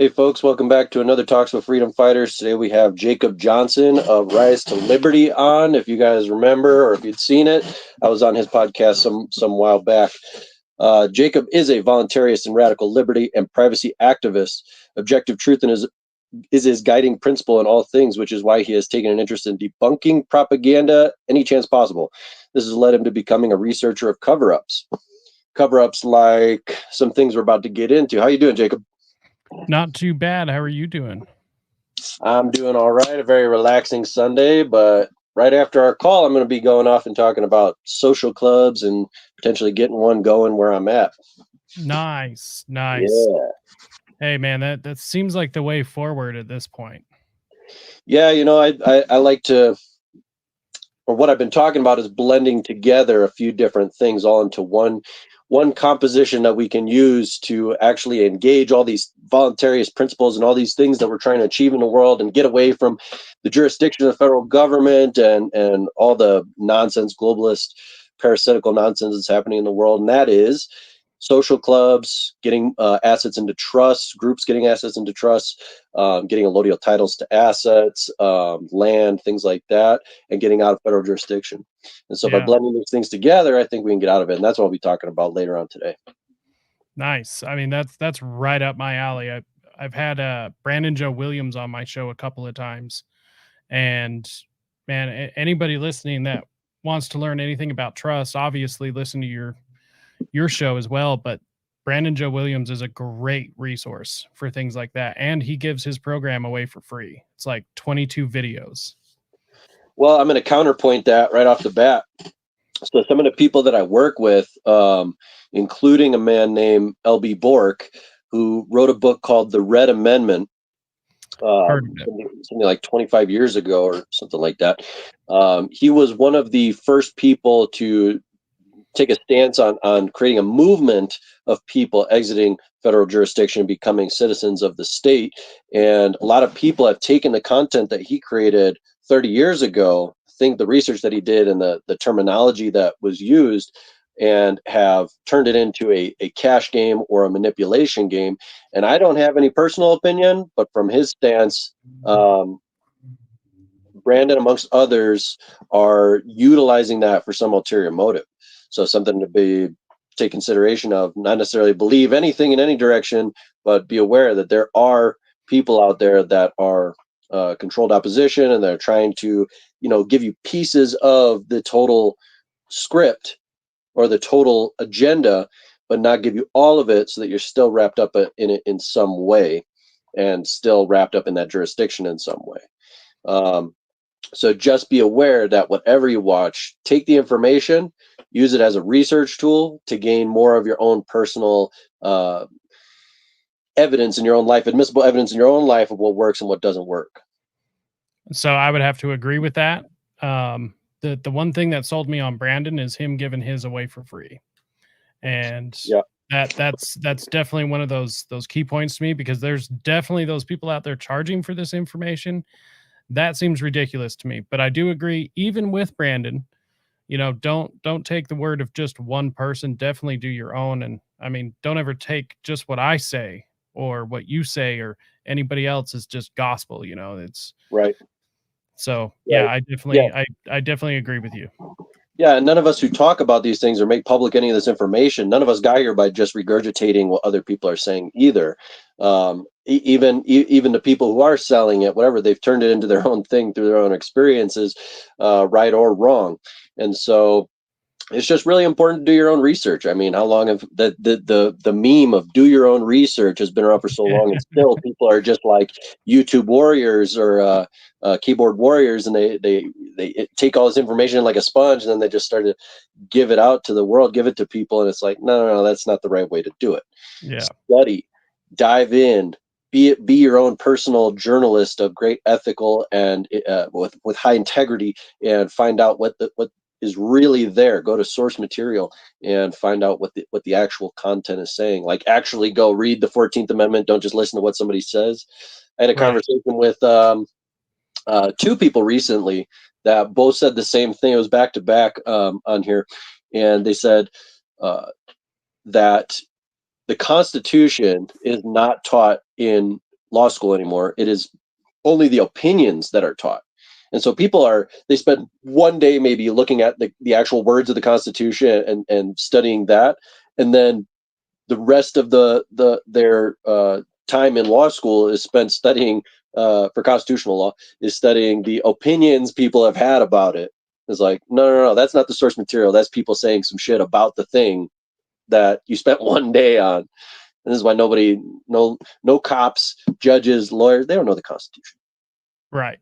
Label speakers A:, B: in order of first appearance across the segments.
A: Hey folks, welcome back to another Talks with Freedom Fighters. Today we have Jacob Johnson of Rise to Liberty on. If you guys remember or if you'd seen it, I was on his podcast some while back. Jacob is a voluntarist and radical liberty and privacy activist. Objective truth is his guiding principle in all things, which is why he has taken an interest in debunking propaganda any chance possible. This has led him to becoming a researcher of cover-ups. Cover-ups like some things we're about to get into. How you doing, Jacob?
B: Not too bad. How are you doing?
A: I'm doing all right. A very relaxing Sunday, but right after our call, I'm going to be going off and talking about social clubs and potentially getting one going where I'm at.
B: Nice.
A: Yeah.
B: Hey, man, that seems like the way forward at this point.
A: Yeah, I like to, or what I've been talking about is blending together a few different things all into one composition that we can use to actually engage all these voluntarist principles and all these things that we're trying to achieve in the world and get away from the jurisdiction of the federal government and all the nonsense, globalist, parasitical nonsense that's happening in the world. And that is social clubs getting assets into trusts, groups getting assets into trusts, getting allodial titles to assets, land, things like that, and getting out of federal jurisdiction. And so by blending those things together, I think we can get out of it. And that's what I'll be talking about later on today.
B: Nice. I mean, that's right up my alley. I've had Brandon Joe Williams on my show a couple of times, and man, anybody listening that wants to learn anything about trust, obviously listen to your show as well. But Brandon Joe Williams is a great resource for things like that, and he gives his program away for free. It's like 22 videos.
A: Well, I'm going to counterpoint that right off the bat. So some of the people that I work with, including a man named L.B. Bork, who wrote a book called The Red Amendment, something like 25 years ago or something like that. He was one of the first people to take a stance on creating a movement of people exiting federal jurisdiction and becoming citizens of the state. And a lot of people have taken the content that he created 30 years ago, think the research that he did and the terminology that was used, and have turned it into a cash game or a manipulation game. And I don't have any personal opinion, but from his stance, Brandon, amongst others, are utilizing that for some ulterior motive. So something to take consideration of, not necessarily believe anything in any direction, but be aware that there are people out there that are controlled opposition, and they're trying to, give you pieces of the total script or the total agenda, but not give you all of it, so that you're still wrapped up in it in some way, and still wrapped up in that jurisdiction in some way. So just be aware that whatever you watch, take the information, use it as a research tool to gain more of your own personal evidence in your own life, admissible evidence in your own life of what works and what doesn't work.
B: So I would have to agree with that. The one thing that sold me on Brandon is him giving his away for free. And that's definitely one of those key points to me, because there's definitely those people out there charging for this information. That seems ridiculous to me. But I do agree, even with Brandon, don't take the word of just one person. Definitely do your own. And I mean, don't ever take just what I say or what you say or anybody else as just gospel. It's
A: right.
B: So yeah, I definitely agree with you.
A: Yeah, and none of us who talk about these things or make public any of this information, none of us got here by just regurgitating what other people are saying either. Even the people who are selling it, whatever, they've turned it into their own thing through their own experiences, right or wrong. And so it's just really important to do your own research. I mean, how long have the meme of do your own research has been around for so long, and still people are just like YouTube warriors or keyboard warriors, and they take all this information like a sponge, and then they just start to give it out to the world, give it to people, and it's like, no, that's not the right way to do it.
B: Yeah.
A: Study, dive in, be your own personal journalist of great ethical and with high integrity, and find out what is really there. Go to source material and find out what the actual content is saying. Like, actually go read the 14th Amendment. Don't just listen to what somebody says. I had a conversation with two people recently that both said the same thing. It was back to back on here, and they said that the Constitution is not taught in law school anymore. It is only the opinions that are taught. And so they spend one day maybe looking at the actual words of the Constitution and studying that. And then the rest of their time in law school is spent studying for constitutional law, is studying the opinions people have had about it. It's like, no, that's not the source material. That's people saying some shit about the thing that you spent one day on. And this is why no cops, judges, lawyers, they don't know the Constitution.
B: Right.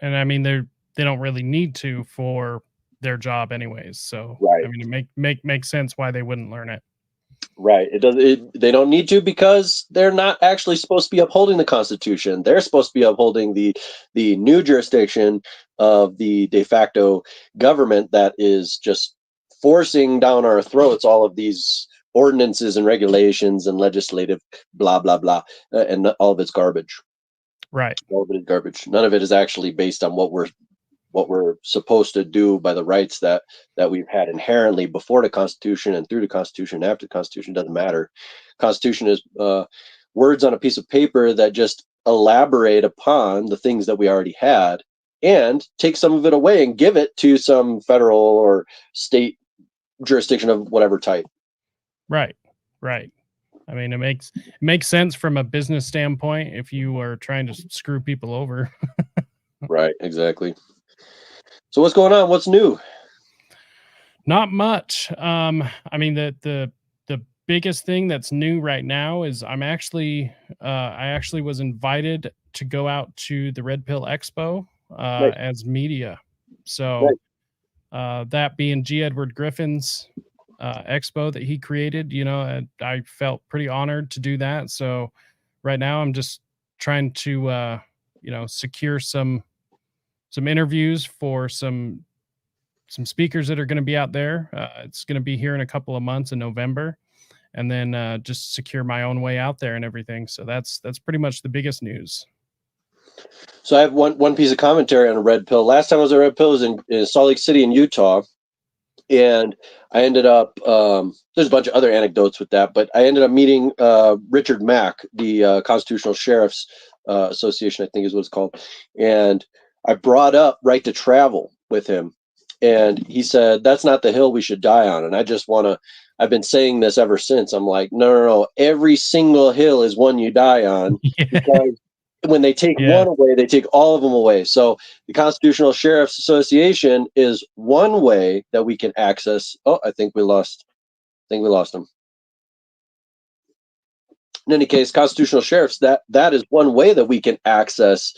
B: And I mean, they don't really need to for their job anyways. So
A: right.
B: I mean, it makes sense why they wouldn't learn it.
A: Right. They don't need to, because they're not actually supposed to be upholding the Constitution. They're supposed to be upholding the new jurisdiction of the de facto government that is just forcing down our throats all of these ordinances and regulations and legislative blah blah blah, and all of it's garbage.
B: Right.
A: All of it is garbage. None of it is actually based on what we're supposed to do by the rights that we've had inherently before the Constitution and through the Constitution. After the Constitution, doesn't matter. Constitution is words on a piece of paper that just elaborate upon the things that we already had and take some of it away and give it to some federal or state jurisdiction of whatever type.
B: Right. I mean, it makes sense from a business standpoint if you are trying to screw people over.
A: Right, exactly. So what's going on? What's new?
B: Not much. I mean, the biggest thing that's new right now is I actually was invited to go out to the Red Pill Expo
A: Right.
B: as media. So that being G. Edward Griffin's expo that he created, I felt pretty honored to do that. So right now I'm just trying to secure some interviews for some speakers that are going to be out there. It's going to be here in a couple of months in November, and then just secure my own way out there and everything. So that's pretty much the biggest news.
A: So I have one piece of commentary on a Red Pill. Last time I was at Red Pill was in Salt Lake City in Utah. And I ended up, there's a bunch of other anecdotes with that, but I ended up meeting Richard Mack, the Constitutional Sheriffs Association, I think is what it's called. And I brought up right to travel with him. And he said, that's not the hill we should die on. And I've been saying this ever since. I'm like, no. Every single hill is one you die on.
B: Yeah.
A: Because when they take one away, they take all of them away. So the Constitutional Sheriffs Association is one way that we can access. Oh, I think we lost them. In any case, constitutional sheriffs, that is one way that we can access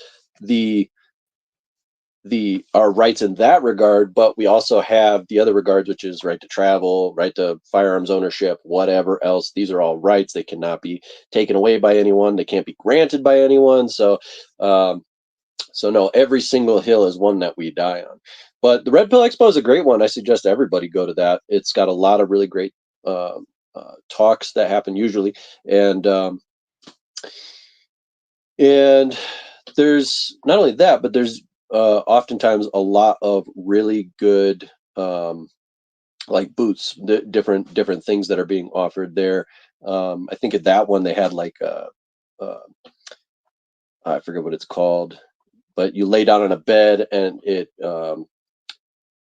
A: our rights in that regard, but we also have the other regards, which is right to travel, right to firearms ownership, whatever else. These are all rights. They cannot be taken away by anyone. They can't be granted by anyone. So no, every single hill is one that we die on. But the Red Pill Expo is a great one. I suggest everybody go to that. It's got a lot of really great talks that happen usually. And there's not only that, but there's oftentimes a lot of really good like booths, different things that are being offered there. I think at that one they had like I forget what it's called, but you lay down on a bed and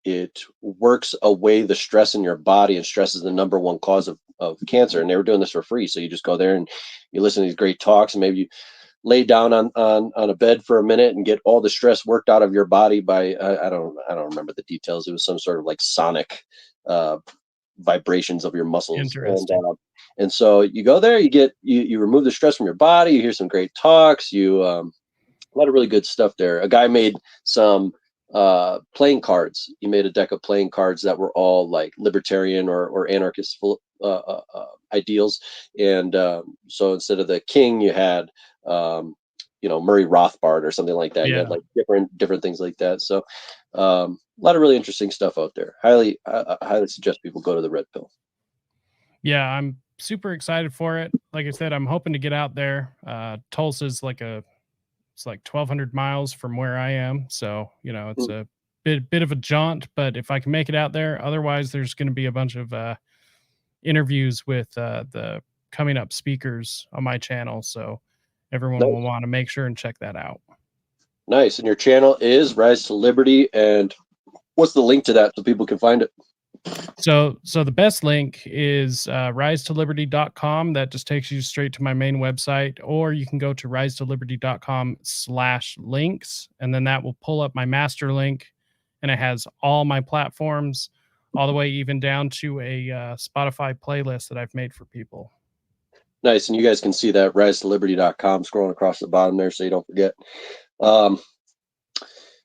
A: it works away the stress in your body, and stress is the number one cause of cancer. And they were doing this for free. So you just go there and you listen to these great talks, and maybe you lay down on a bed for a minute and get all the stress worked out of your body by I don't remember the details. It was some sort of like sonic vibrations of your muscles.
B: Interesting.
A: And so you go there, you remove the stress from your body, you hear some great talks, a lot of really good stuff there. A guy made some playing cards. He made a deck of playing cards that were all like libertarian or anarchist ideals. And so instead of the king, you had Murray Rothbard or something like that. You had like different things like that. So a lot of really interesting stuff out there. I highly suggest people go to the Red Pill.
B: Yeah, I'm super excited for it. Like I said, I'm hoping to get out there. Tulsa's it's like 1,200 miles from where I am. So, it's a bit of a jaunt, but if I can make it out there, otherwise there's going to be a bunch of interviews with the coming up speakers on my channel. So everyone will want to make sure and check that out.
A: Nice. And your channel is Rise to Liberty. And what's the link to that so people can find it?
B: So the best link is risetoliberty.com. That just takes you straight to my main website, or you can go to risetoliberty.com/links, and then that will pull up my master link, and it has all my platforms, all the way even down to a Spotify playlist that I've made for people.
A: Nice. And you guys can see that risetoliberty.com scrolling across the bottom there so you don't forget.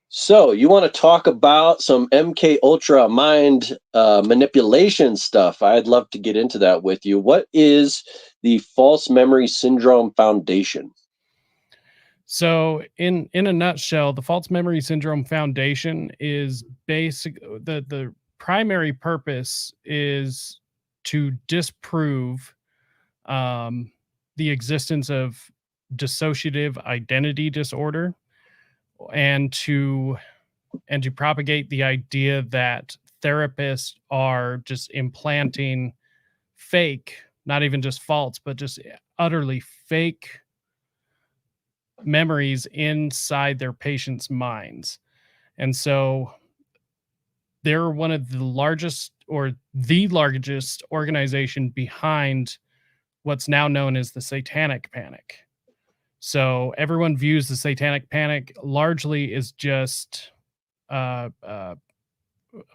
A: So you want to talk about some MK Ultra mind manipulation stuff. I'd love to get into that with you. What is the False Memory Syndrome Foundation?
B: So in a nutshell, the False Memory Syndrome Foundation is the primary purpose is to disprove the existence of dissociative identity disorder, and to propagate the idea that therapists are just implanting fake, not even just false, but just utterly fake memories inside their patients' minds. And so they're one of the largest, or the largest organization behind what's now known as the Satanic Panic. So everyone views the Satanic Panic largely as just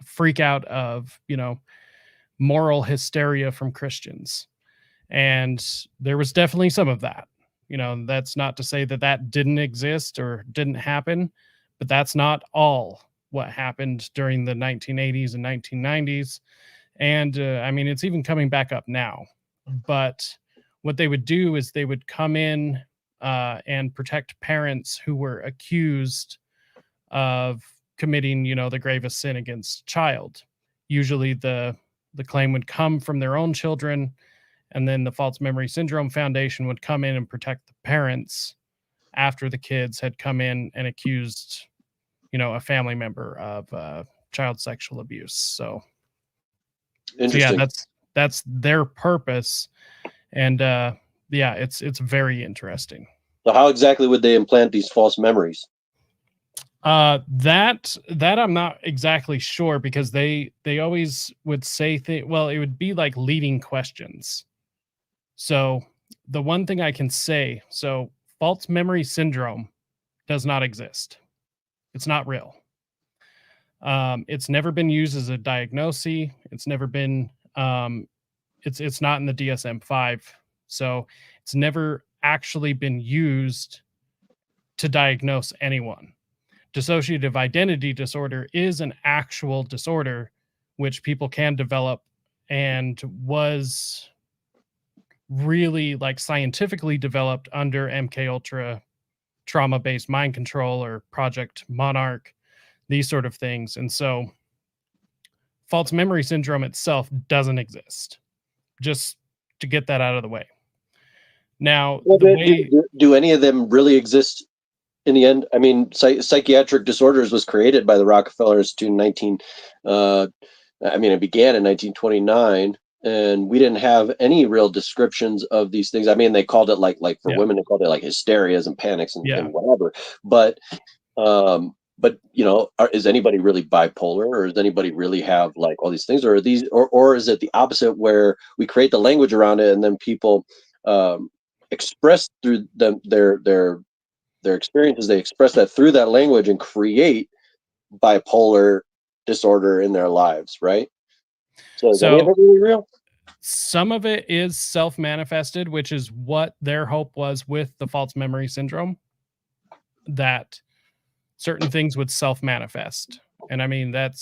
B: freak out of, moral hysteria from Christians. And there was definitely some of that. That's not to say that that didn't exist or didn't happen, but that's not all what happened during the 1980s and 1990s. And it's even coming back up now. But what they would do is they would come in and protect parents who were accused of committing, the gravest sin against child. Usually the claim would come from their own children, and then the False Memory Syndrome Foundation would come in and protect the parents after the kids had come in and accused, a family member of child sexual abuse. So yeah, that's their purpose. And it's very interesting.
A: So how exactly would they implant these false memories?
B: That I'm not exactly sure, because they always would say well, it would be like leading questions. So the one thing I can say, so false memory syndrome does not exist. It's not real. It's never been used as a diagnosis. It's never been it's not in the DSM-5. So it's never actually been used to diagnose anyone. Dissociative identity disorder is an actual disorder which people can develop, and was really scientifically developed under MK Ultra trauma-based mind control or Project Monarch, these sort of things. And so false memory syndrome itself doesn't exist, just to get that out of the way. Now,
A: do any of them really exist in the end? I mean, psychiatric disorders was created by the Rockefellers to it began in 1929, and we didn't have any real descriptions of these things. I mean, they called it like for women, they called it like hysterias and panics and whatever. But is anybody really bipolar, or does anybody really have like all these things, or are these, or is it the opposite, where we create the language around it and then people express through their experiences, they express that through that language and create bipolar disorder in their lives, right? So is any of it really real?
B: Some of it is self-manifested, which is what their hope was with the false memory syndrome, that certain things would self-manifest. And I mean, that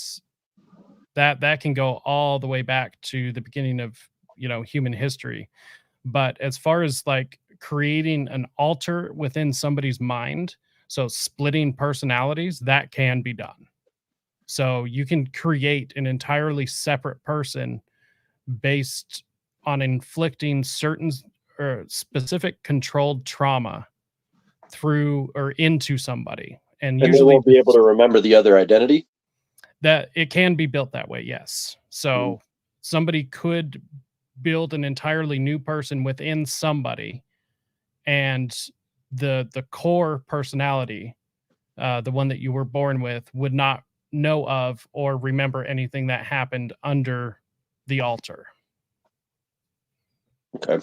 B: can go all the way back to the beginning of, human history. But as far as creating an alter within somebody's mind, so splitting personalities, that can be done. So you can create an entirely separate person based on inflicting certain or specific controlled trauma through or into somebody. And usually
A: they won't be able to remember the other identity.
B: That it can be built that way, yes. So somebody could build an entirely new person within somebody, and the core personality, the one that you were born with, would not know of or remember anything that happened under the altar.
A: Okay.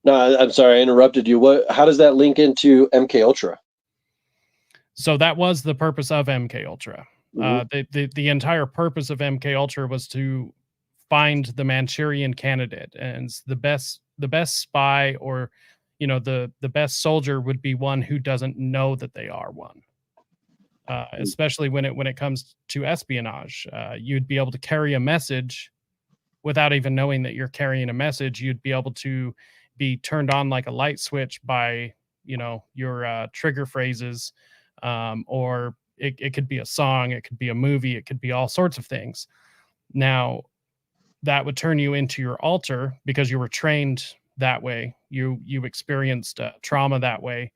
A: No, I'm sorry, I interrupted you. How does that link into MK Ultra?
B: So that was the purpose of MK Ultra.
A: Mm-hmm.
B: The entire purpose of MK Ultra was to find the Manchurian candidate, and the best spy, or the best soldier, would be one who doesn't know that they are one. Especially when it comes to espionage, you'd be able to carry a message without even knowing that you're carrying a message. You'd be able to be turned on like a light switch by your trigger phrases, or it could be a song, it could be a movie, it could be all sorts of things. Now, that would turn you into your alter because you were trained that way. You experienced trauma that way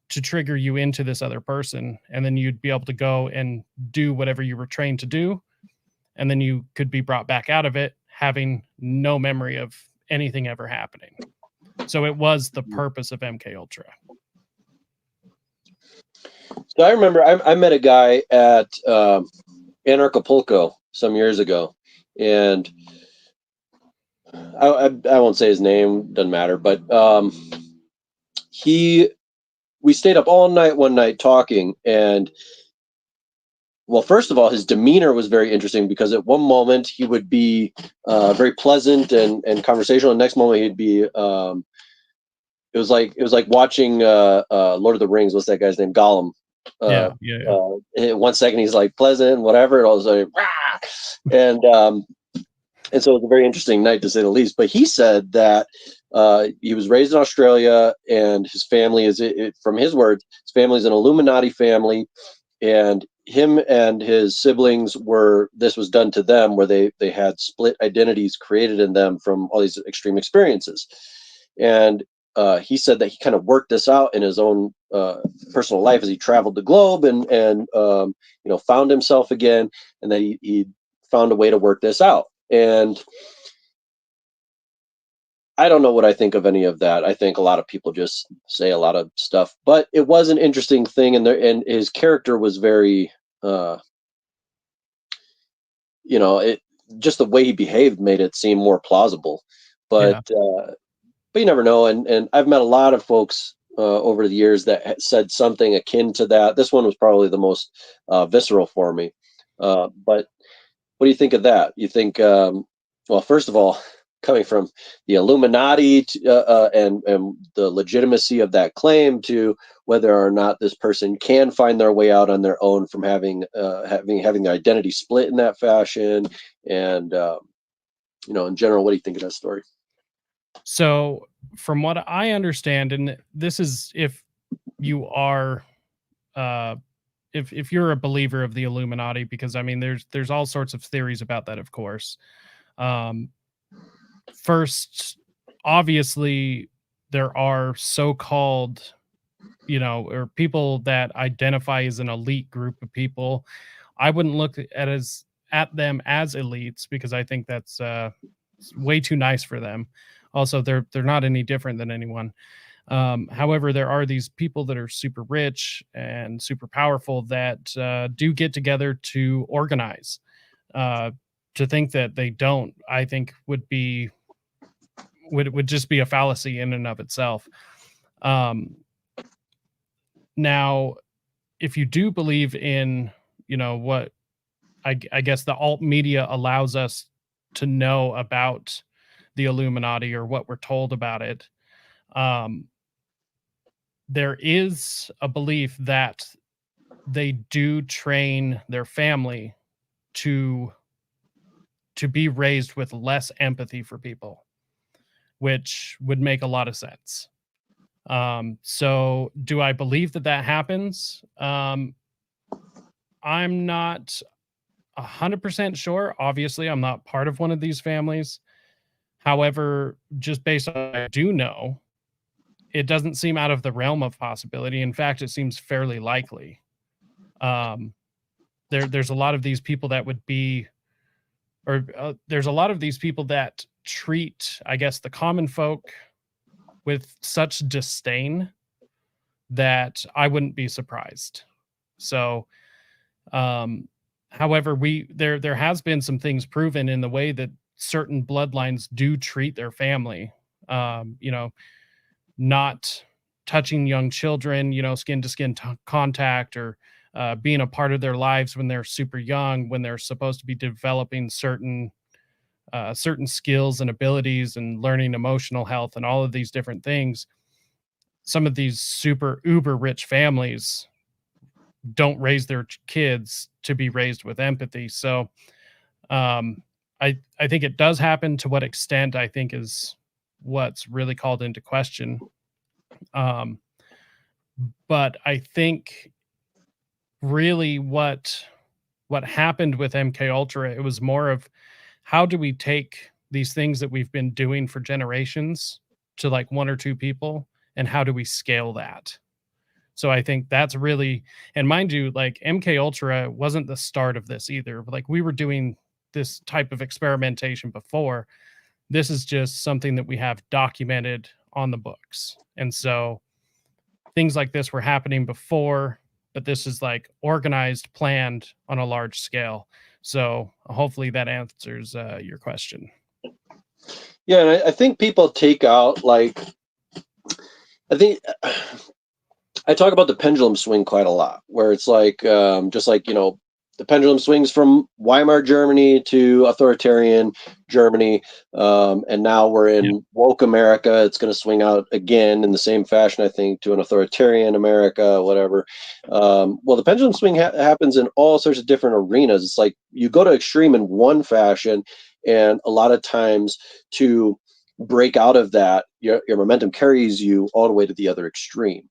B: to trigger you into this other person, and then you'd be able to go and do whatever you were trained to do, and then you could be brought back out of it having no memory of anything ever happening. So it was the purpose of MK Ultra.
A: So I remember I met a guy at Anarchapulco some years ago, and I won't say his name, doesn't matter, but we stayed up all night one night talking, and well, first of all, his demeanor was very interesting because at one moment he would be very pleasant and conversational. The next moment he'd be it was like watching Lord of the Rings. What's that guy's name? Gollum.
B: Yeah.
A: In 1 second he's like pleasant, whatever, and all of a sudden, rah! And so it was a very interesting night, to say the least. But he said that he was raised in Australia, and his family from his words, his family is an Illuminati family, and him and his siblings this was done to them, where they had split identities created in them from all these extreme experiences. And he said that he kind of worked this out in his own personal life as he traveled the globe and found himself again, and that he found a way to work this out. And I don't know what I think of any of that. I think a lot of people just say a lot of stuff, but it was an interesting thing, and his character was very, it just the way he behaved made it seem more plausible. But you never know. And I've met a lot of folks over the years that said something akin to that. This one was probably the most visceral for me. But what do you think of that? You think, well, first of all, coming from the Illuminati and the legitimacy of that claim, to whether or not this person can find their way out on their own from having their identity split in that fashion, and in general, what do you think of that story?
B: So, from what I understand, and this is if you are, if you're a believer of the Illuminati, because I mean, there's all sorts of theories about that, of course. First, obviously, there are so-called, or people that identify as an elite group of people. I wouldn't look at them as elites, because I think that's way too nice for them. Also, they're not any different than anyone. However, there are these people that are super rich and super powerful that do get together to organize. To think that they don't, I think, would just be a fallacy in and of itself. Now, if you do believe in, what I guess the alt media allows us to know about the Illuminati, or what we're told about it, there is a belief that they do train their family to be raised with less empathy for people, which would make a lot of sense. So do I believe that happens? I'm not 100% sure. Obviously, I'm not part of one of these families. However, just based on what I do know, it doesn't seem out of the realm of possibility. In fact, it seems fairly likely. There's a lot of these people that would be, or there's a lot of these people that treat, I guess, the common folk with such disdain that I wouldn't be surprised. So, however, there has been some things proven in the way that certain bloodlines do treat their family. You know, not touching young children, you know, skin to skin contact, or being a part of their lives when they're super young, when they're supposed to be developing certain skills and abilities and learning emotional health and all of these different things. Some of these super uber rich families don't raise their kids to be raised with empathy. So um, I think it does happen. To what extent, I think, is what's really called into question. Um, but I think really what happened with MK Ultra, it was more of, how do we take these things that we've been doing for generations to like one or two people, and how do we scale that? So I think that's really, and mind you, like MK Ultra wasn't the start of this either. Like we were doing this type of experimentation before. This is just something that we have documented on the books. And so things like this were happening before, but this is like organized, planned on a large scale. So hopefully that answers your question.
A: Yeah, and I think people take out, like, I think I talk about the pendulum swing quite a lot, where it's like, just like, you know, the pendulum swings from Weimar Germany to authoritarian Germany, and now we're
B: Yeah.
A: in woke America. It's going to swing out again in the same fashion, I think, to an authoritarian America, whatever. Well, the pendulum swing happens in all sorts of different arenas. It's like you go to extreme in one fashion, and a lot of times to break out of that, your momentum carries you all the way to the other extreme.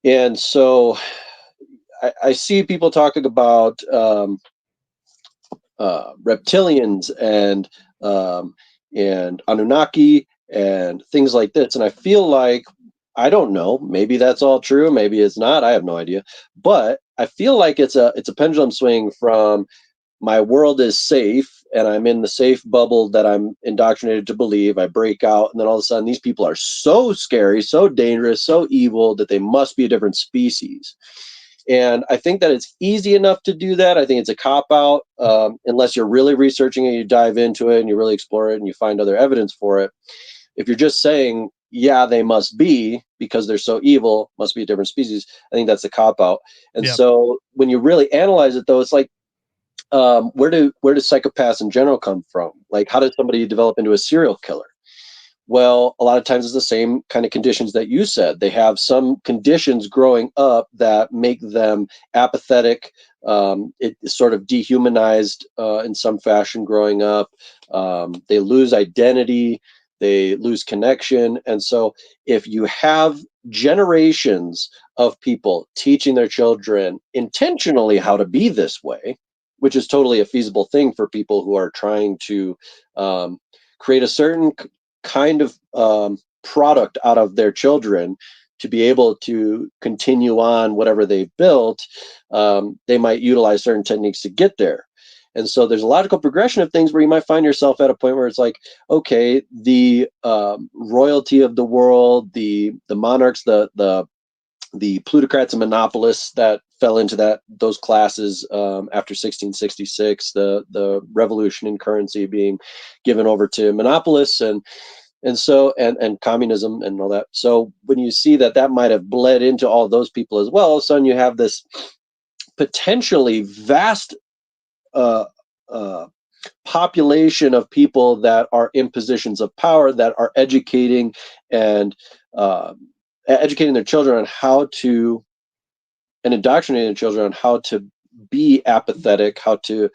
A: And so I see people talking about reptilians and Anunnaki and things like this, and I feel like, I don't know, maybe that's all true, maybe it's not. I have no idea, but I feel like it's a pendulum swing from, my world is safe and I'm in the safe bubble that I'm indoctrinated to believe. I break out, and then all of a sudden these people are so scary, so dangerous, so evil that they must be a different species. And I think that it's easy enough to do that. I think it's a cop out, unless you're really researching it, you dive into it and you really explore it and you find other evidence for it. If you're just saying, yeah, they must be because they're so evil, must be a different species, I think that's a cop out. And
B: Yeah.
A: so when you really analyze it, though, it's like, where do psychopaths in general come from? Like, how did somebody develop into a serial killer? Well, a lot of times it's the same kind of conditions that you said. They have some conditions growing up that make them apathetic. It is sort of dehumanized in some fashion growing up. They lose identity, they lose connection. And so, if you have generations of people teaching their children intentionally how to be this way, which is totally a feasible thing for people who are trying to create a certain kind of product out of their children to be able to continue on whatever they've built, they might utilize certain techniques to get there. And so there's a logical progression of things where you might find yourself at a point where it's like, okay, the royalty of the world, the monarchs, the plutocrats and monopolists that fell into those classes after 1666, the revolution in currency being given over to monopolists, and communism and all that. So when you see that might have bled into all those people as well, all of a sudden you have this potentially vast uh, uh, population of people that are in positions of power that are and uh, educating their children on how to, and indoctrinating their children on how to be apathetic, how to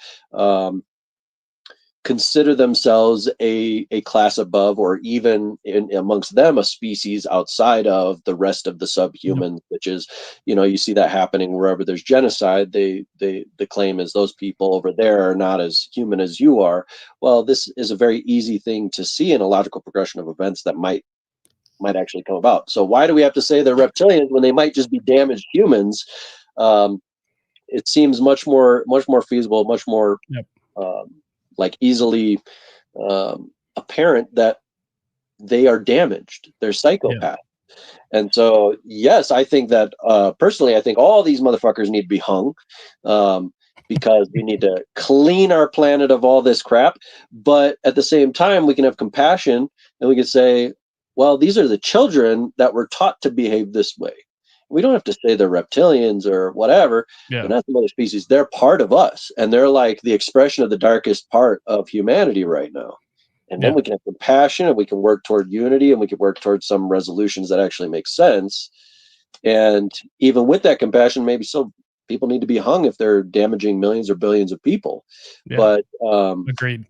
A: consider themselves a class above, or even amongst them a species outside of the rest of the
B: Yep.
A: subhumans, which is, you see that happening wherever there's genocide. The claim is those people over there are not as human as you are. Well, this is a very easy thing to see in a logical progression of events that might actually come about. So why do we have to say they're reptilians when they might just be damaged humans? um, it seems much more feasible, much more
B: Yep.
A: um, like easily apparent that they are damaged. They're
B: Yeah.
A: psychopaths. And so, yes, I think that personally, I think all these motherfuckers need to be hung, because we need to clean our planet of all this crap. But at the same time, we can have compassion and we can say, well, these are the children that were taught to behave this way. We don't have to say they're reptilians or whatever.
B: Yeah.
A: They're not some other species. They're part of us. And they're like the expression of the darkest part of humanity right now. And then
B: Yeah.
A: we can have compassion and we can work toward unity and we can work towards some resolutions that actually make sense. And even with that compassion, maybe so people need to be hung if they're damaging millions or billions of people.
B: Yeah.
A: But
B: Agreed.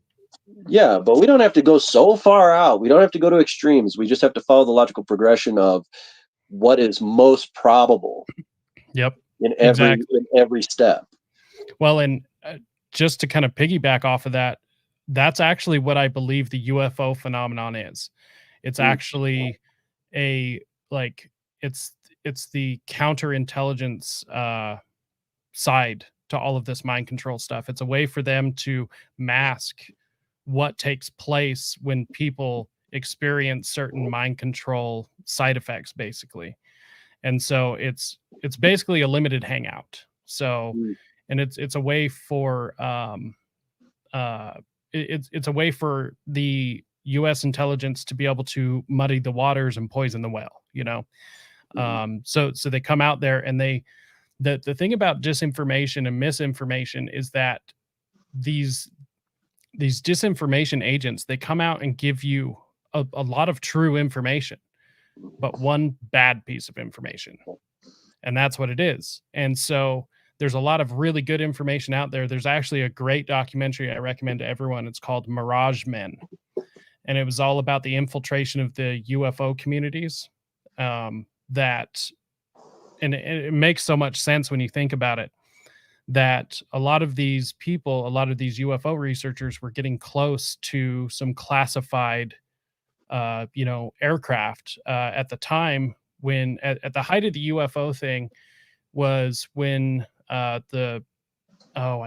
A: yeah, but we don't have to go so far out. We don't have to go to extremes. We just have to follow the logical progression of what is most probable.
B: Yep.
A: In every step.
B: Well, and just to kind of piggyback off of that, that's actually what I believe the UFO phenomenon is. It's actually it's the counterintelligence side to all of this mind control stuff. It's a way for them to mask what takes place when people experience certain mind control side effects, basically. And so it's basically a limited hangout. So, and it's a way for it's a way for the U.S. intelligence to be able to muddy the waters and poison the well, you know. So they come out there and the thing about disinformation and misinformation is that these disinformation agents, they come out and give you a lot of true information, but one bad piece of information. And that's what it is. And so there's a lot of really good information out there. There's actually a great documentary I recommend to everyone. It's called Mirage Men. And it was all about the infiltration of the UFO communities. And it makes so much sense when you think about it, that a lot of these people, a lot of these UFO researchers were getting close to some classified, aircraft at the time when at the height of the UFO thing was when I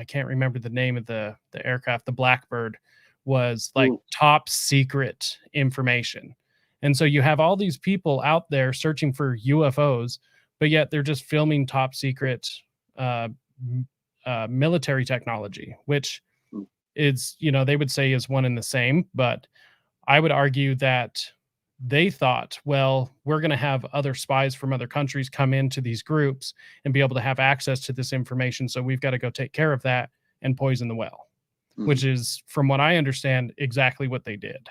B: can't remember the name of the aircraft, the Blackbird, was like top secret information. And so you have all these people out there searching for UFOs, but yet they're just filming top secret military technology, which is, they would say is one and the same. But I would argue that they thought, well, we're going to have other spies from other countries come into these groups and be able to have access to this information. So we've got to go take care of that and poison the well, which is, from what I understand, exactly what they did.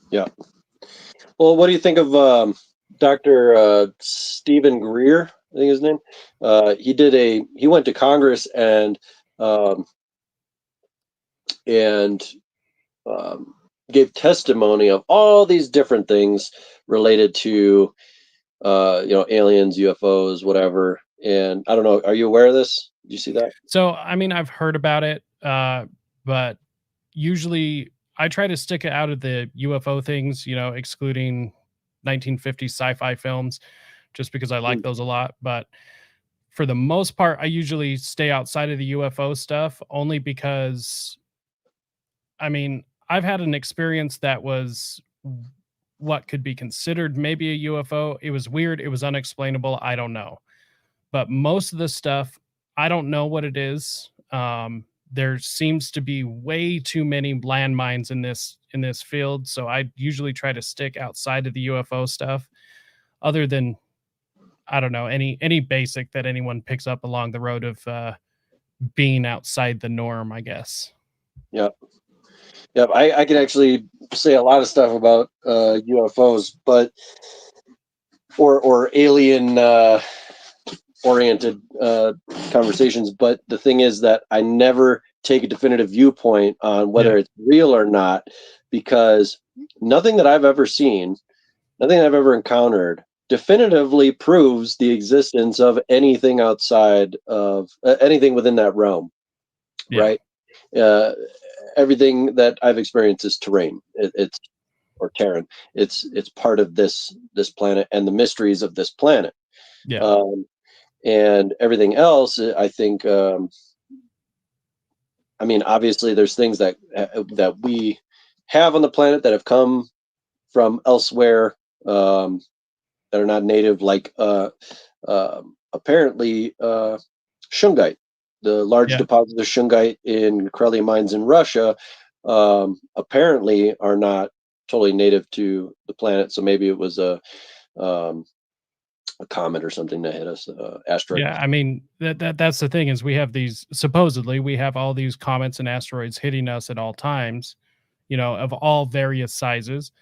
A: Yeah. Well, what do you think of Dr. Stephen Greer? I think his name. He went to Congress and gave testimony of all these different things related to aliens, UFOs, whatever. And I don't know, are you aware of this? Did you see that?
B: So, I mean, I've heard about it, but usually I try to stick it out of the UFO things, excluding 1950s sci-fi films, just because I like those a lot. But for the most part, I usually stay outside of the UFO stuff, only because, I mean, I've had an experience that was what could be considered maybe a UFO. It was weird. It was unexplainable. I don't know. But most of the stuff, I don't know what it is. There seems to be way too many landmines in this field. So I usually try to stick outside of the UFO stuff, other than, I don't know, any basic that anyone picks up along the road of being outside the norm, I guess.
A: Yep. I can actually say a lot of stuff about UFOs, but or alien oriented conversations. But the thing is that I never take a definitive viewpoint on whether it's real or not, because nothing that I've ever seen, nothing I've ever encountered definitively proves the existence of anything outside of anything within that realm. Right. Everything that I've experienced is terrain. Or Terran. It's part of this planet and the mysteries of this planet. And everything else, I think. I mean, obviously, there's things that we have on the planet that have come from elsewhere. that are not native, like apparently shungite. The large deposits of shungite in Karelian mines in Russia apparently are not totally native to the planet. So maybe it was a comet or something that hit us, asteroid.
B: Yeah, I mean that's the thing is we have these supposedly we have all these comets and asteroids hitting us at all times, of all various sizes.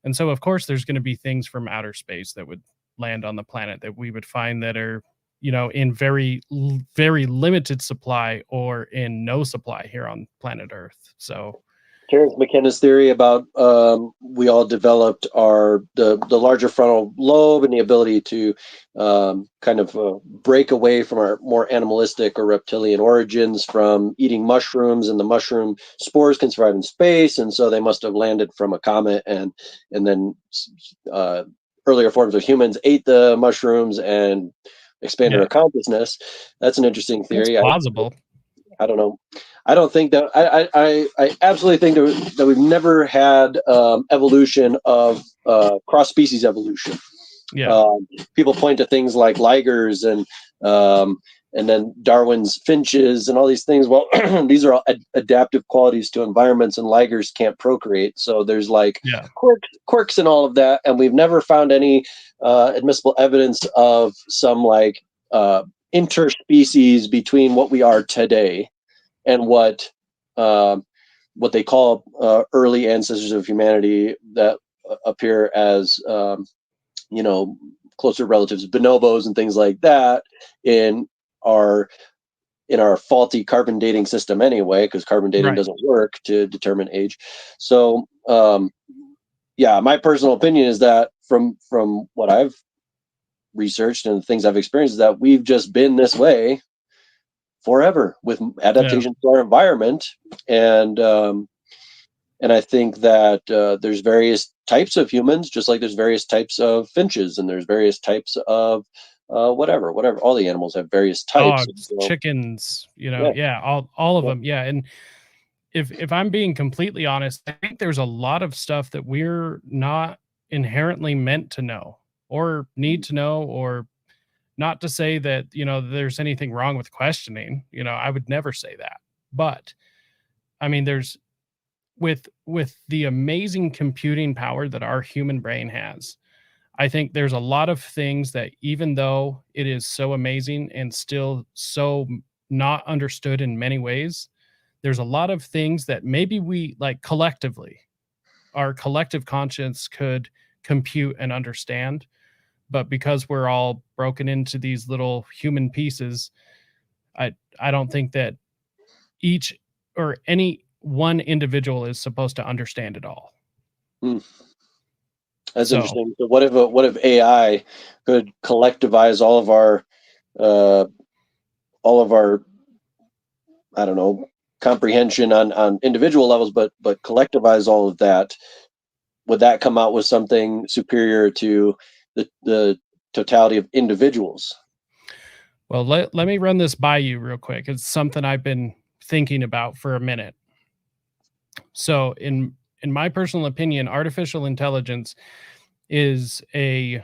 B: And so of course there's going to be things from outer space that would land on the planet that we would find that are, in very limited supply or in no supply here on planet Earth. So
A: Terence McKenna's theory about we all developed the larger frontal lobe and the ability to kind of break away from our more animalistic or reptilian origins from eating mushrooms, and the mushroom spores can survive in space, and so they must have landed from a comet, and then earlier forms of humans ate the mushrooms and expanded our consciousness. That's an interesting theory.
B: It's plausible.
A: I don't know. I don't think that I absolutely think that we've never had evolution of cross species evolution.
B: Yeah.
A: People point to things like ligers and then Darwin's finches and all these things. Well, these are all adaptive qualities to environments, and ligers can't procreate. So there's like quirks and all of that, and we've never found any admissible evidence of some like interspecies between what we are today and what they call early ancestors of humanity that appear as closer relatives, bonobos and things like that in our faulty carbon dating system anyway, because carbon dating doesn't work to determine age. So yeah, my personal opinion is that from what I've researched and the things I've experienced is that we've just been this way forever with adaptation to our environment. And I think that there's various types of humans, just like there's various types of finches, and there's various types of whatever. All the animals have various types.
B: Dogs, chickens, all of them. Yeah. And if I'm being completely honest, I think there's a lot of stuff that we're not inherently meant to know or need to know, or not to say that, there's anything wrong with questioning, I would never say that. But I mean, there's with the amazing computing power that our human brain has, I think there's a lot of things that, even though it is so amazing and still so not understood in many ways, there's a lot of things that maybe we like collectively, our collective conscience could compute and understand. But because we're all broken into these little human pieces, I don't think that each or any one individual is supposed to understand it all.
A: That's interesting. So what if AI could collectivize all of our I don't know, comprehension on individual levels, but collectivize all of that? Would that come out with something superior to the totality of individuals?
B: Well, let me run this by you real quick. It's something I've been thinking about for a minute. So in my personal opinion, artificial intelligence is a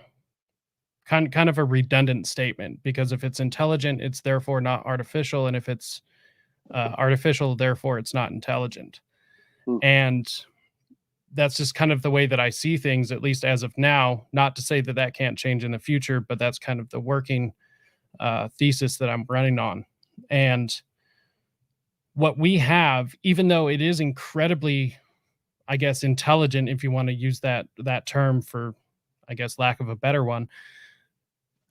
B: kind of a redundant statement, because if it's intelligent, it's therefore not artificial, and if it's artificial, therefore it's not intelligent. And that's just kind of the way that I see things, at least as of now. Not to say that that can't change in the future, but that's kind of the working thesis that I'm running on. And what we have, even though it is incredibly, I guess, intelligent, if you want to use that term for, I guess, lack of a better one,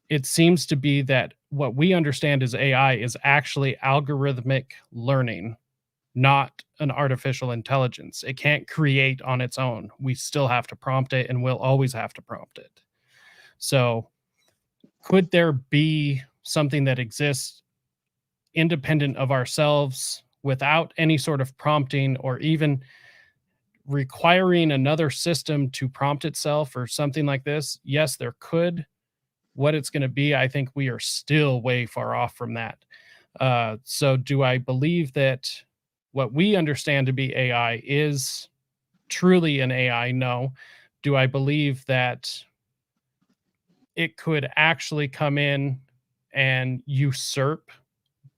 B: it seems to be that what we understand as AI is actually algorithmic learning, not an artificial intelligence. It can't create on its own. We still have to prompt it, and we'll always have to prompt it. So could there be something that exists independent of ourselves without any sort of prompting, or even requiring another system to prompt itself or something like this? Yes, there could. What it's going to be, I think we are still way far off from that. So do I believe that what we understand to be AI is truly an AI? No. Do I believe that it could actually come in and usurp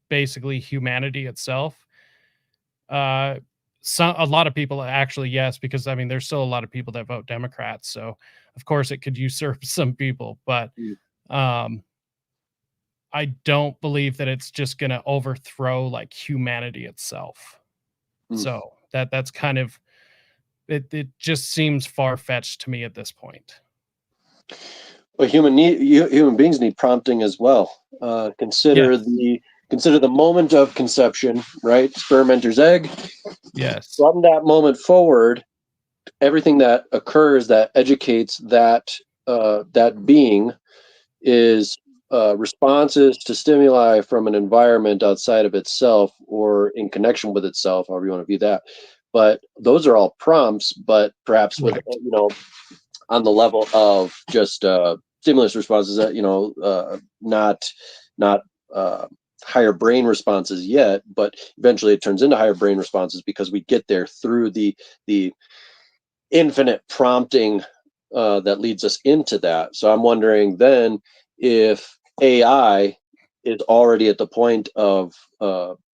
B: basically humanity itself. A lot of people actually, yes, because I mean, there's still a lot of people that vote Democrats, so of course it could usurp some people, but um, I don't believe that it's just going to overthrow like humanity itself. So that's kind of it. It just seems far fetched to me at this point.
A: Well, human beings need prompting as well. Consider
B: Yes.
A: the moment of conception, right? Sperm enters egg.
B: Yes.
A: From that moment forward, everything that occurs that educates that being is responses to stimuli from an environment outside of itself or in connection with itself, however you want to view that. But those are all prompts, but perhaps with
B: Correct.
A: on the level of just stimulus responses that not higher brain responses yet, but eventually it turns into higher brain responses because we get there through the infinite prompting that leads us into that. So I'm wondering then if AI is already at the point of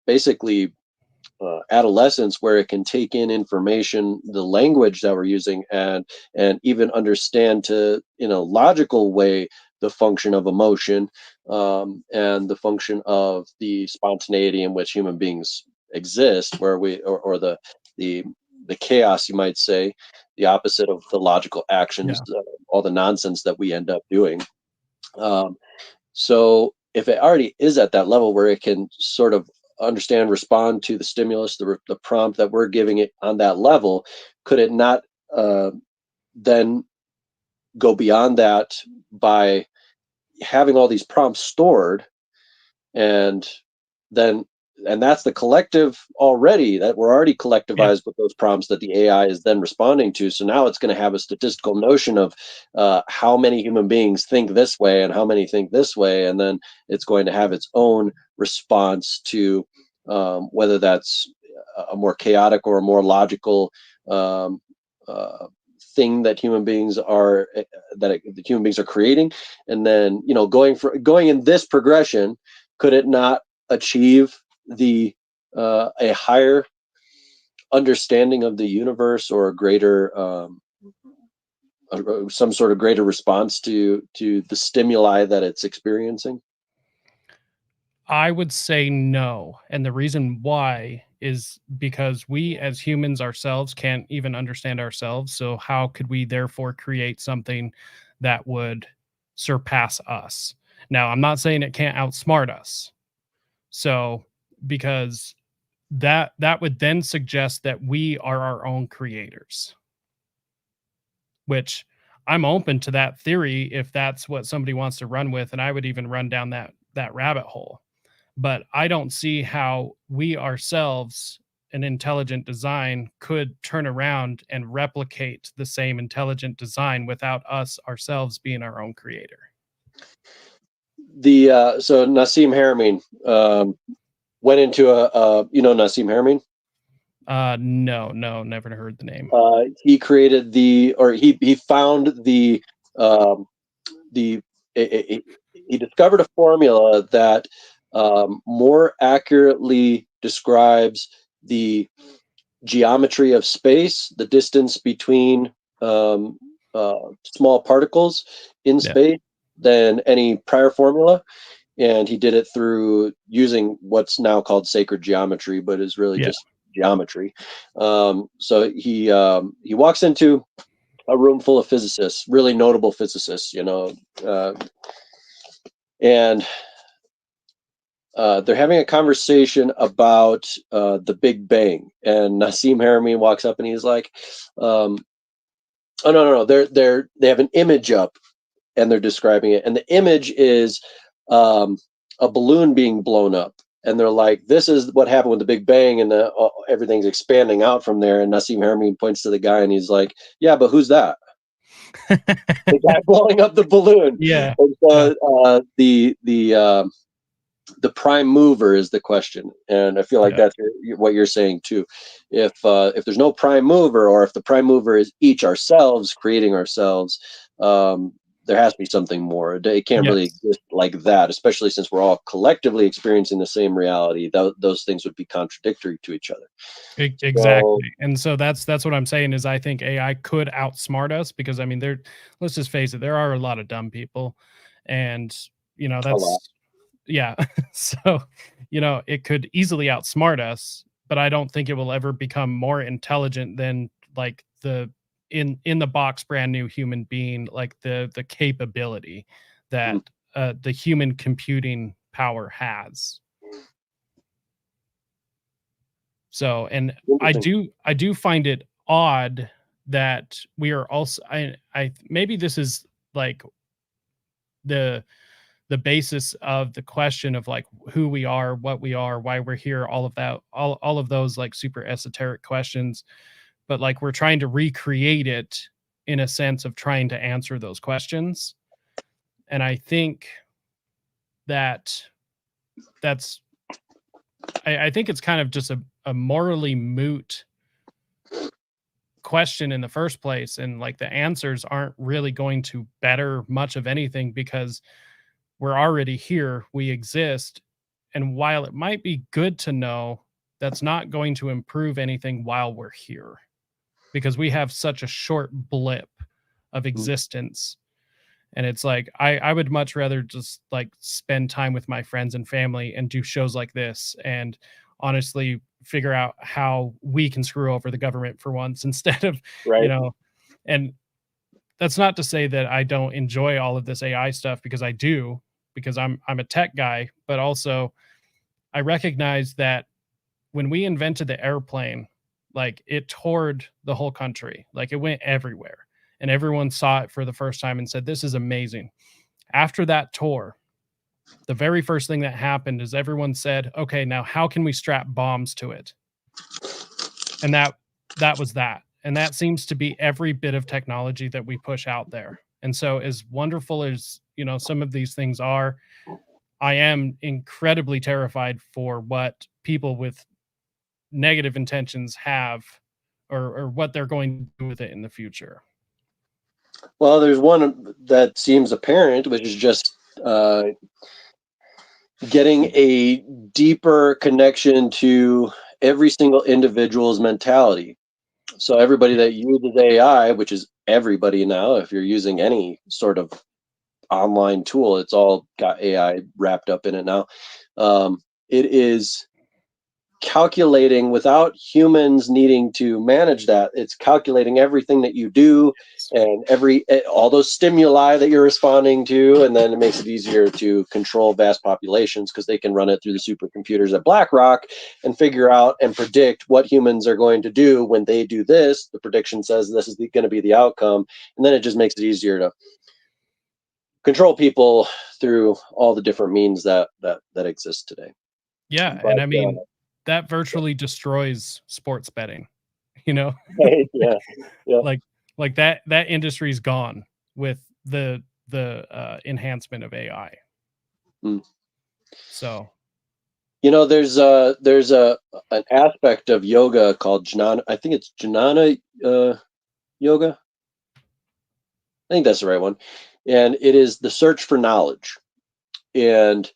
A: basically adolescence where it can take in information, the language that we're using, and even understand to in a logical way the function of emotion, and the function of the spontaneity in which human beings exist, where or the the chaos, you might say, the opposite of the logical actions,
B: Yeah.
A: all the nonsense that we end up doing. Um, so if it already is at that level where it can sort of understand, respond to the stimulus, the prompt that we're giving it on that level, could it not uh, then go beyond that by having all these prompts stored, and then and that's the collective already, that we're already
B: Yeah.
A: collectivized with those prompts that the AI is then responding to. So now it's going to have a statistical notion of how many human beings think this way and how many think this way, and then it's going to have its own response to whether that's a more chaotic or a more logical um, uh, thing that human beings are the human beings are creating, and then going in this progression, could it not achieve the a higher understanding of the universe, or a greater some sort of greater response to the stimuli that it's experiencing?
B: I would say no. And the reason why is because we as humans ourselves can't even understand ourselves. So, how could we therefore create something that would surpass us? Now, I'm not saying it can't outsmart us. So, because that would then suggest that we are our own creators, which I'm open to that theory if that's what somebody wants to run with. And I would even run down that rabbit hole, but I don't see how we ourselves, an intelligent design, could turn around and replicate the same intelligent design without us ourselves being our own creator.
A: The So Nassim Haramein went into Nassim Haramein.
B: No, never heard the name.
A: He created he found um, the he discovered a formula that more accurately describes the geometry of space, the distance between um, small particles in
B: Yeah,
A: space, than any prior formula. And he did it through using what's now called sacred geometry, but is really
B: yeah.
A: just geometry. So he walks into a room full of physicists, really notable physicists, uh, and they're having a conversation about the Big Bang. And Nassim Haramein walks up and he's like, "Oh, no! They have an image up and they're describing it, and the image is um, a balloon being blown up." And they're like, "This is what happened with the Big Bang, and everything's expanding out from there." And Nassim Haramein points to the guy, and he's like, "Yeah, but who's that?" The guy blowing up the balloon.
B: Yeah,
A: And
B: yeah,
A: so the prime mover is the question, and I feel like
B: yeah.
A: that's what you're saying too. If there's no prime mover, or if the prime mover is each ourselves creating ourselves, um, there has to be something more. It can't really exist like that, especially since we're all collectively experiencing the same reality. Those things would be contradictory to each other.
B: Exactly. And so that's what I'm saying is I think AI could outsmart us because I mean let's just face it, there are a lot of dumb people, and that's yeah. So, it could easily outsmart us, but I don't think it will ever become more intelligent than like the in the box brand new human being, like the capability that the human computing power has. So, and I do find it odd that we are also I maybe this is like the basis of the question of like who we are, what we are, why we're here, all of that, all of those like super esoteric questions, but like we're trying to recreate it in a sense of trying to answer those questions. And I think that that's I think it's kind of just a morally moot question in the first place, and like the answers aren't really going to better much of anything because we're already here, we exist, and while it might be good to know, that's not going to improve anything while we're here because we have such a short blip of existence. And it's like I would much rather just like spend time with my friends and family and do shows like this and honestly figure out how we can screw over the government for once instead of and that's not to say that I don't enjoy all of this AI stuff because I do, because I'm a tech guy, but also I recognize that when we invented the airplane, like it toured the whole country, like it went everywhere and everyone saw it for the first time and said, "This is amazing." After that tour, the very first thing that happened is everyone said, "Okay, now how can we strap bombs to it?" And that was that. And that seems to be every bit of technology that we push out there. And so as wonderful as, some of these things are, I am incredibly terrified for what people with negative intentions have or what they're going to do with it in the future.
A: Well, there's one that seems apparent, which is just getting a deeper connection to every single individual's mentality. So everybody that uses AI, which is everybody now, if you're using any sort of online tool, it's all got AI wrapped up in it now. It is calculating without humans needing to manage that. It's calculating everything that you do and all those stimuli that you're responding to, and then it makes it easier to control vast populations because they can run it through the supercomputers at BlackRock and figure out and predict what humans are going to do when they do this. The prediction says this is going to be the outcome, and then it just makes it easier to control people through all the different means that exist today.
B: Yeah,
A: But,
B: and I mean that virtually destroys sports betting,
A: right, yeah.
B: like that industry's gone with the enhancement of AI. So
A: there's an aspect of yoga called jnana. I think it's jnana yoga. I think that's the right one. And it is the search for knowledge. And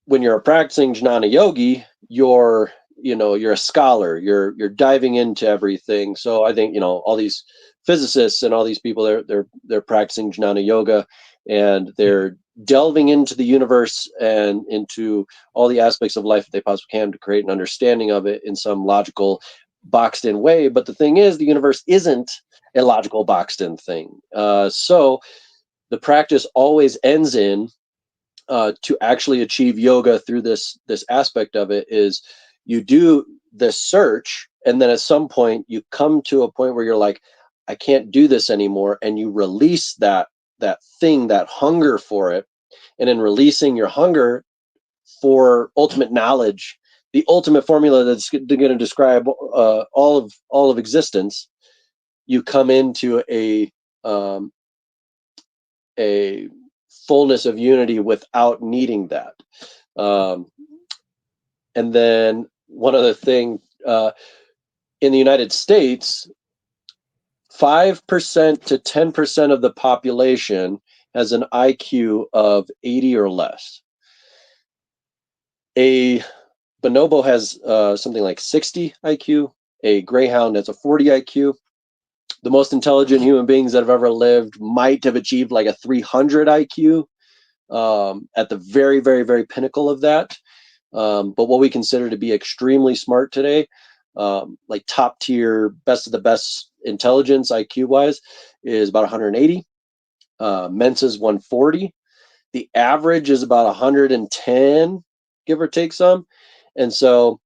A: when you're a practicing jnana yogi, you're a scholar. You're diving into everything. So I think all these physicists and all these people they're practicing jnana yoga, and they're delving into the universe and into all the aspects of life that they possibly can to create an understanding of it in some logical, boxed in way. But the thing is, the universe isn't a logical, boxed in thing. So the practice always ends in to actually achieve yoga through this aspect of it is you do this search, and then at some point you come to a point where you're like, I can't do this anymore, and you release that thing, that hunger for it. And in releasing your hunger for ultimate knowledge, the ultimate formula that's going to describe all of existence, you come into a fullness of unity without needing that. And then one other thing, in the United States, 5% to 10% of the population has an IQ of 80 or less. A bonobo has something like 60 IQ. A greyhound has a 40 IQ. The most intelligent human beings that have ever lived might have achieved like a 300 IQ at the very, very, very pinnacle of that. But what we consider to be extremely smart today, like top tier, best of the best intelligence IQ wise, is about 180. Mensa's 140. The average is about 110, give or take some. And so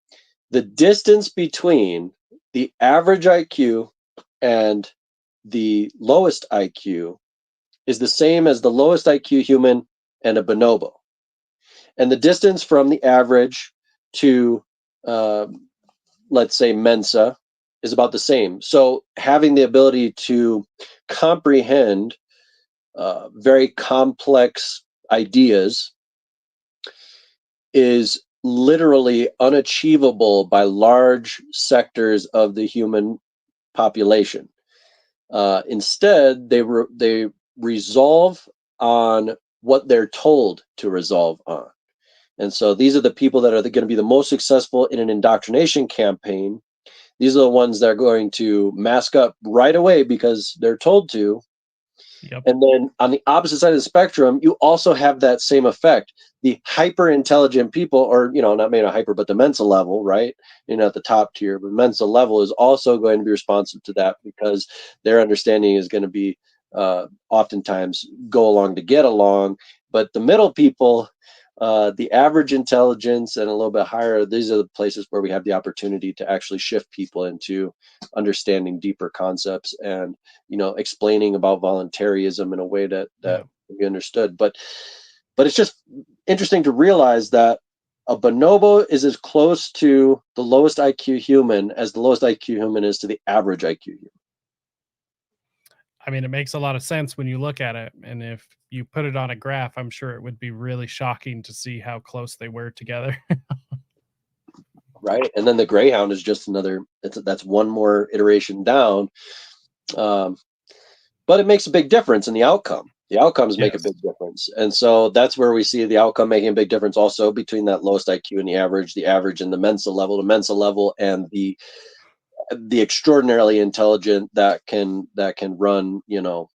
A: the distance between the average IQ and the lowest IQ is the same as the lowest IQ human and a bonobo. And the distance from the average to, let's say, Mensa is about the same. So having the ability to comprehend very complex ideas is literally unachievable by large sectors of the human population. Instead, they resolve on what they're told to resolve on. And so these are the people that are going to be the most successful in an indoctrination campaign. These are the ones that are going to mask up right away because they're told to. Yep. And then on the opposite side of the spectrum, you also have that same effect. The hyper intelligent people, or, you know, not maybe not hyper, but the Mensa level, right? You know, at the top tier, but Mensa level is also going to be responsive to that because their understanding is going to be oftentimes go along to get along. But the middle people, the average intelligence and a little bit higher, these are the places where we have the opportunity to actually shift people into understanding deeper concepts and, you know, explaining about voluntarism in a way that can be understood. But it's just interesting to realize that a bonobo is as close to the lowest IQ human as the lowest IQ human is to the average IQ human.
B: I mean, it makes a lot of sense when you look at it. And if you put it on a graph, I'm sure it would be really shocking to see how close they were together.
A: Right. And then the greyhound is just another, that's one more iteration down. But it makes a big difference in the outcome. The outcomes make a big difference. And so that's where we see the outcome making a big difference also between that lowest IQ and the average and the Mensa level and the extraordinarily intelligent that can run, you know,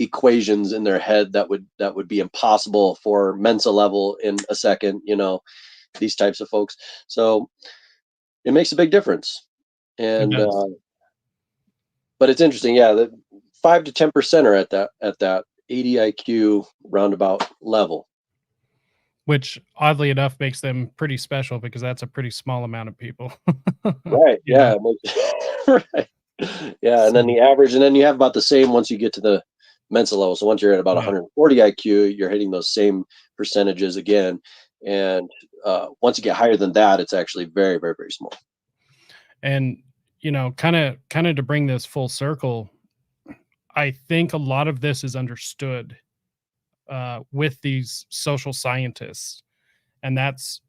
A: equations in their head that would be impossible for Mensa level in a second, you know, these types of folks. So it makes a big difference. And but it's interesting, yeah, that 5 to 10% are at that 80 IQ roundabout level.
B: Which oddly enough makes them pretty special because that's a pretty small amount of people.
A: Right. Yeah. Right. Yeah. And then the average, and then you have about the same once you get to the Mensa level. So once you're at about 140 IQ, you're hitting those same percentages again. And once you get higher than that, it's actually very, very, very small.
B: And, you know, kind of to bring this full circle, I think a lot of this is understood with these social scientists, and that's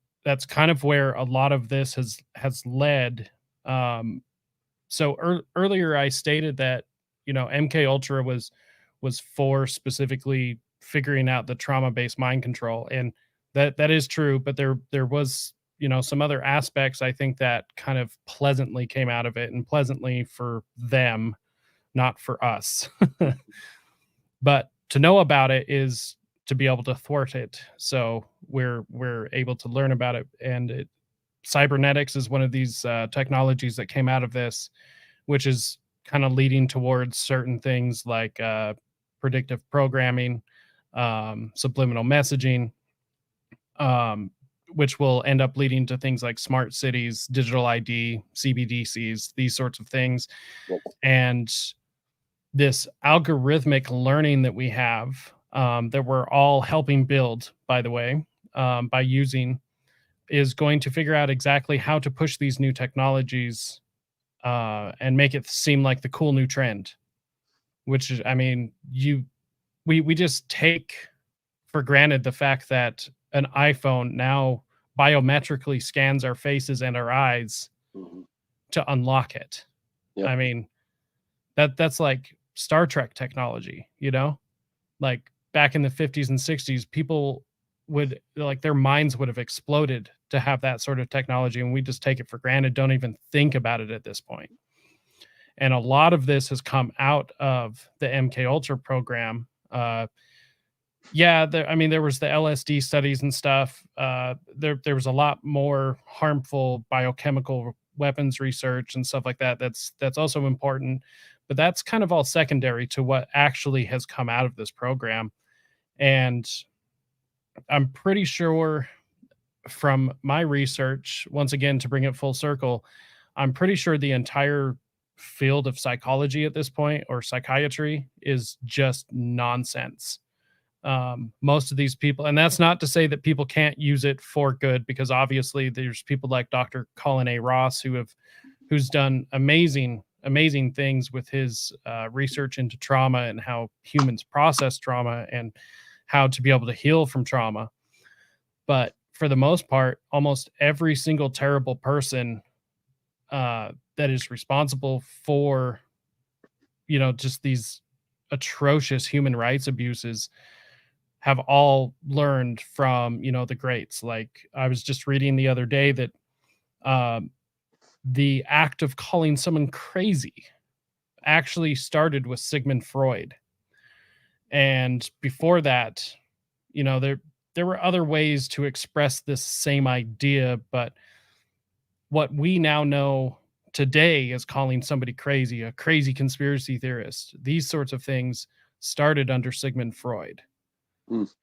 B: kind of where a lot of this has led. So earlier I stated that, you know, MK Ultra was for specifically figuring out the trauma-based mind control, and that is true. But there was, you know, some other aspects I think that kind of pleasantly came out of it, and pleasantly for them, not for us. But to know about it is to be able to thwart it. So we're able to learn about it, and cybernetics is one of these technologies that came out of this, which is kind of leading towards certain things like predictive programming, subliminal messaging, which will end up leading to things like smart cities, digital ID, CBDCs, these sorts of things. And this algorithmic learning that we have, that we're all helping build, by the way, by using, is going to figure out exactly how to push these new technologies and make it seem like the cool new trend. Which is, I mean, we just take for granted the fact that an iPhone now biometrically scans our faces and our eyes to unlock it. Yep. I mean, That's like Star Trek technology, like back in the 50s and 60s, people would like their minds would have exploded to have that sort of technology, and we just take it for granted, don't even think about it at this point. And a lot of this has come out of the MK Ultra program. There was the LSD studies and stuff. There was a lot more harmful biochemical weapons research and stuff like that. That's also important, but that's kind of all secondary to what actually has come out of this program. And I'm pretty sure from my research, once again, to bring it full circle, I'm pretty sure the entire field of psychology at this point, or psychiatry, is just nonsense. Most of these people, and that's not to say that people can't use it for good, because obviously there's people like Dr. Colin A. Ross who's done amazing things with his research into trauma and how humans process trauma and how to be able to heal from trauma. But for the most part, almost every single terrible person that is responsible for, just these atrocious human rights abuses have all learned from, the greats. Like, I was just reading the other day that the act of calling someone crazy actually started with Sigmund Freud. And before that, there were other ways to express this same idea, but what we now know today as calling somebody crazy, a crazy conspiracy theorist, these sorts of things started under Sigmund Freud.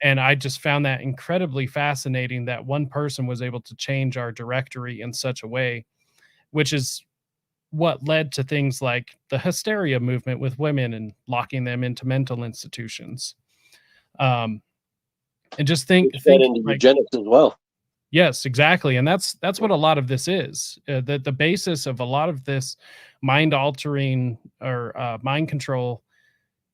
B: And I just found that incredibly fascinating that one person was able to change our directory in such a way, which is what led to things like the hysteria movement with women and locking them into mental institutions. And just think
A: into
B: like,
A: eugenics as well.
B: Yes, exactly. And that's what a lot of this is. The basis of a lot of this mind altering or mind control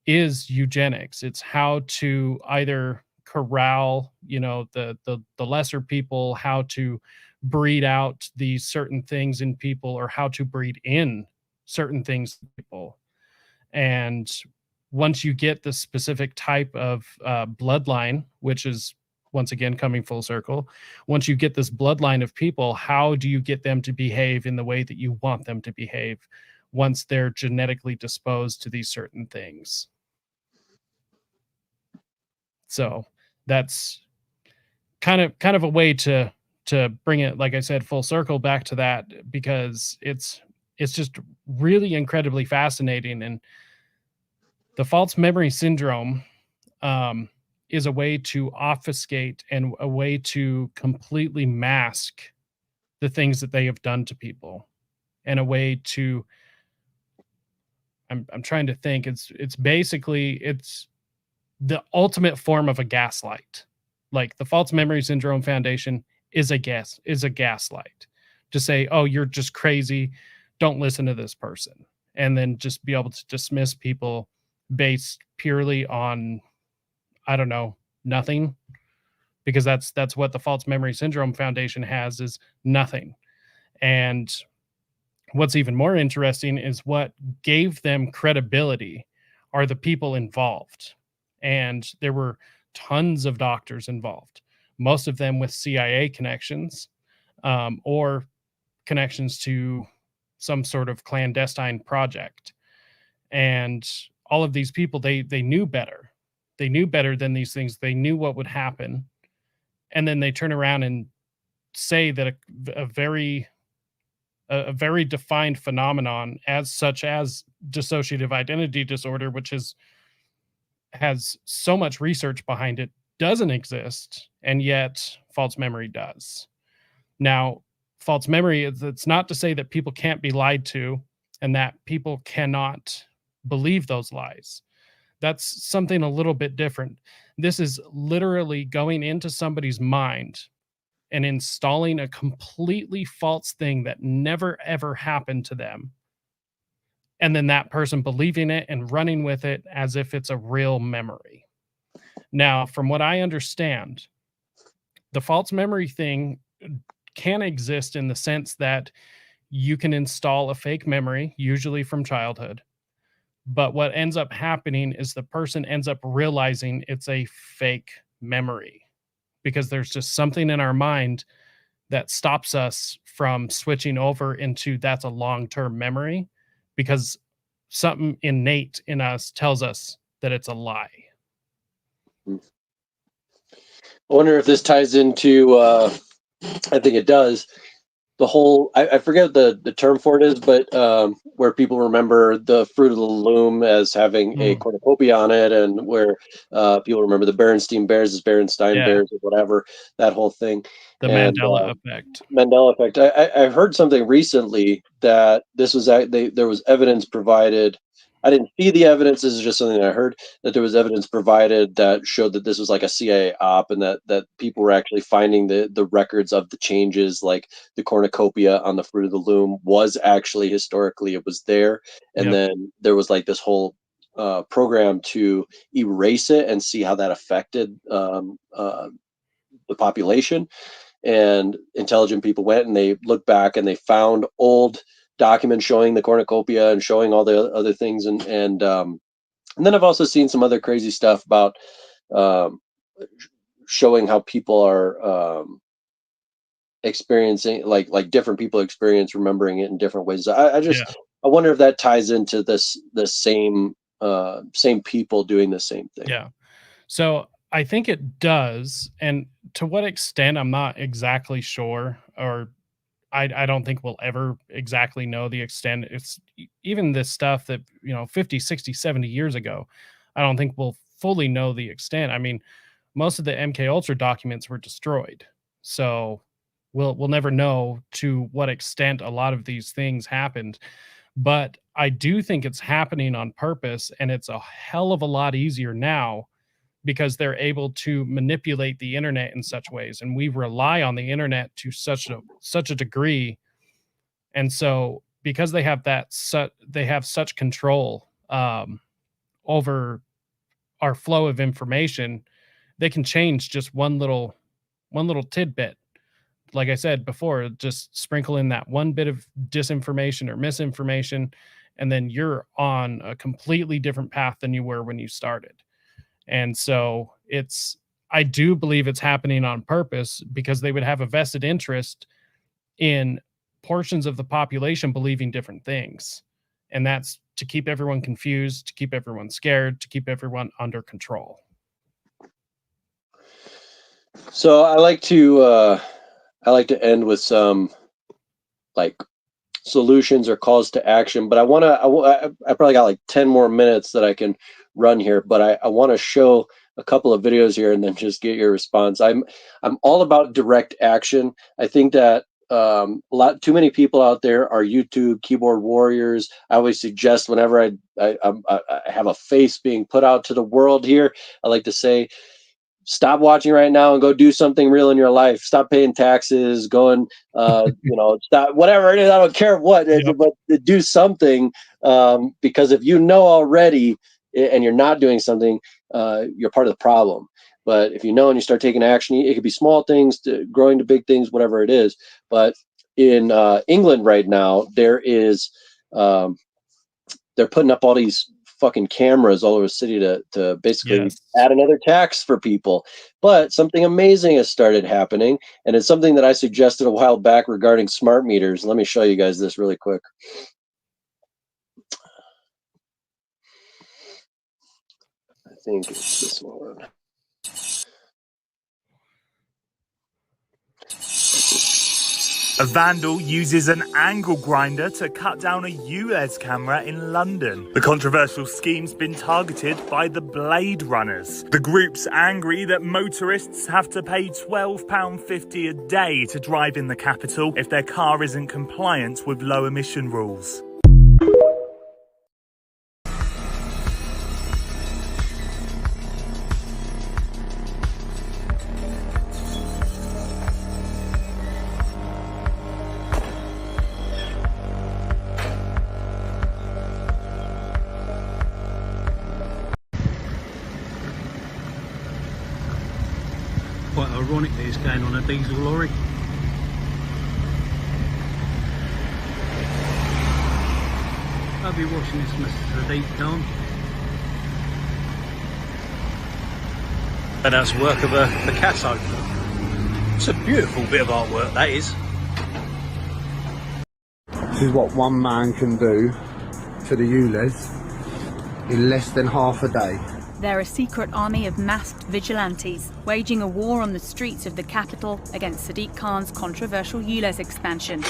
B: is eugenics. It's how to either corral, the lesser people, how to breed out these certain things in people, or how to breed in certain things in people. And once you get the specific type of bloodline, which is once again coming full circle, once you get this bloodline of people, how do you get them to behave in the way that you want them to behave once they're genetically disposed to these certain things? So that's kind of a way to bring it, like I said, full circle back to that, because it's just really incredibly fascinating. And the false memory syndrome is a way to obfuscate and a way to completely mask the things that they have done to people, and a way to, I'm trying to think, it's basically the ultimate form of a gaslight. Like, the False Memory Syndrome Foundation is a gaslight to say, oh, you're just crazy, don't listen to this person, and then just be able to dismiss people based purely on, I don't know, nothing, because that's what the False Memory Syndrome Foundation has, is nothing. And what's even more interesting is what gave them credibility are the people involved. And there were tons of doctors involved, most of them with CIA connections, or connections to some sort of clandestine project. And all of these people, they knew better. They knew better than these things. They knew what would happen. And then they turn around and say that a very defined phenomenon, such as dissociative identity disorder, which has so much research behind it, doesn't exist, and yet false memory does. Now, false memory, it's not to say that people can't be lied to and that people cannot believe those lies. That's something a little bit different. This is literally going into somebody's mind and installing a completely false thing that never ever happened to them, and then that person believing it and running with it as if it's a real memory. Now, from what I understand, the false memory thing can exist in the sense that you can install a fake memory, usually from childhood, But what ends up happening is the person ends up realizing it's a fake memory, because there's just something in our mind that stops us from switching over into that's a long-term memory, because something innate in us tells us that it's a lie.
A: I wonder if this ties into, I think it does, the whole, I forget the term for it is, but where people remember the Fruit of the Loom as having a cornucopia on it, and where people remember the Berenstein Bears as Berenstein Bears or whatever, that whole thing.
B: The
A: And
B: Mandela effect.
A: Mandela effect. I heard something recently that this was there was evidence provided. I didn't see the evidence. This is just something I heard, that there was evidence provided that showed that this was like a CIA op, and that people were actually finding the records of the changes, like the cornucopia on the Fruit of the Loom was actually historically it was there, and then there was like this whole program to erase it and see how that affected the population. And intelligent people went and they looked back and they found old documents showing the cornucopia and showing all the other things, and then I've also seen some other crazy stuff about showing how people are experiencing, like different people experience remembering it in different ways. I wonder if that ties into the same people doing the same thing.
B: Yeah. So I think it does, and to what extent I'm not exactly sure, or I don't think we'll ever exactly know the extent. It's even this stuff that, 50, 60, 70 years ago, I don't think we'll fully know the extent. I mean, most of the MK Ultra documents were destroyed. So we'll never know to what extent a lot of these things happened. But I do think it's happening on purpose, and it's a hell of a lot easier now because they're able to manipulate the internet in such ways, and we rely on the internet to such a degree. And so because they have they have such control over our flow of information, they can change just one little tidbit. Like I said before, just sprinkle in that one bit of disinformation or misinformation, and then you're on a completely different path than you were when you started. And so I do believe it's happening on purpose, because they would have a vested interest in portions of the population believing different things. And that's to keep everyone confused, to keep everyone scared, to keep everyone under control.
A: So I like to end with some like solutions or calls to action, but I probably got like 10 more minutes that I can run here, but I want to show a couple of videos here and then just get your response. I'm all about direct action. I think that a lot too many people out there are YouTube keyboard warriors. I always suggest, whenever I have a face being put out to the world here, I like to say, stop watching right now and go do something real in your life. Stop paying taxes, stop whatever it is. I don't care what, but do something, because if you know already and you're not doing something, you're part of the problem. But if you know and you start taking action, it could be small things to growing to big things, whatever it is. But in England right now, there is they're putting up all these fucking cameras all over the city to basically add another tax for people. But something amazing has started happening, and it's something that I suggested a while back regarding smart meters. Let me show you guys this really quick. I think it's this one.
C: A vandal uses an angle grinder to cut down a ULEZ camera in London. The controversial scheme's been targeted by the Blade Runners. The group's angry that motorists have to pay £12.50 a day to drive in the capital if their car isn't compliant with low emission rules.
D: Quite ironically, it's going on a diesel lorry. be watching this, Mr. Deep Don. And that's work of a Picasso. It's a beautiful bit of artwork, that is.
E: This is what one man can do to the ULEZ in less than half a day.
F: They're a secret army of masked vigilantes, waging a war on the streets of the capital against Sadiq Khan's controversial ULEZ expansion.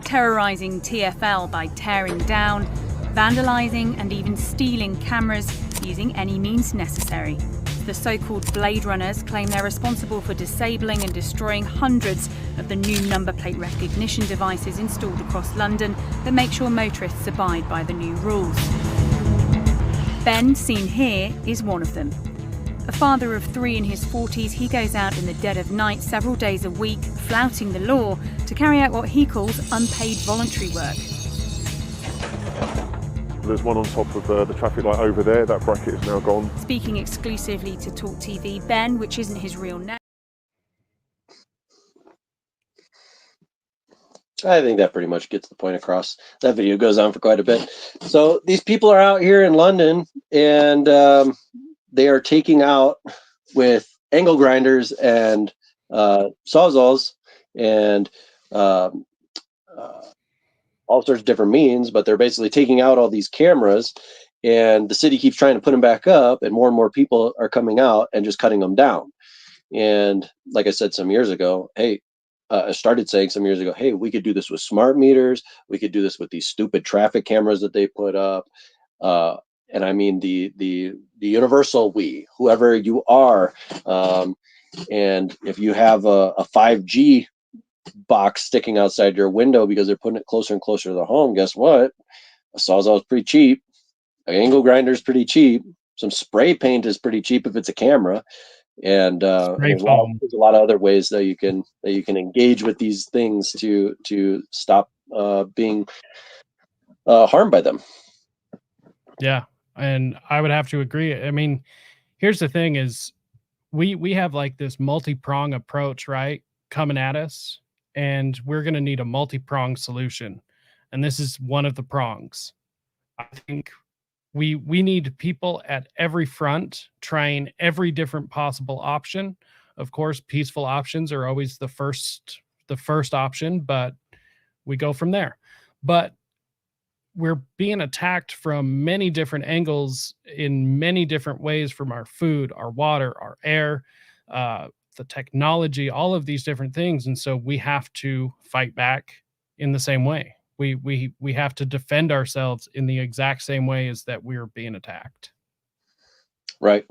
F: Terrorising TfL by tearing down, vandalising and even stealing cameras using any means necessary. The so-called Blade Runners claim they're responsible for disabling and destroying hundreds of the new number plate recognition devices installed across London that make sure motorists abide by the new rules. Ben, seen here, is one of them. A father of 3 in his 40s, he goes out in the dead of night several days a week, flouting the law, to carry out what he calls unpaid voluntary work.
G: There's one on top of the traffic light over there. That bracket is now gone.
F: Speaking exclusively to Talk TV, Ben, which isn't his real name.
A: I think that pretty much gets the point across. That video goes on for quite a bit. So these people are out here in London, and they are taking out with angle grinders and sawzalls and all sorts of different means, but they're basically taking out all these cameras, and the city keeps trying to put them back up, and more people are coming out and just cutting them down. And like I said some years ago, hey, I started saying some years ago, hey, we could do this with smart meters. We could do this with these stupid traffic cameras that they put up. And I mean the universal we, whoever you are. And if you have a 5G box sticking outside your window because they're putting it closer and closer to the home, guess what? A sawzall is pretty cheap. An angle grinder is pretty cheap. Some spray paint is pretty cheap if it's a camera. And there's a lot of other ways that you can engage with these things to stop being harmed by them.
B: Yeah, and I would have to agree. I mean, here's the thing: is we have like this multi-prong approach, right, coming at us, and we're going to need a multi-prong solution, and this is one of the prongs. I think we need people at every front trying every different possible option. Of course, peaceful options are always the first option, but we go from there. But we're being attacked from many different angles in many different ways, from our food, our water, our air, the technology, all of these different things. And so we have to fight back in the same way. We have to defend ourselves in the exact same way as that we're being attacked.
A: Right.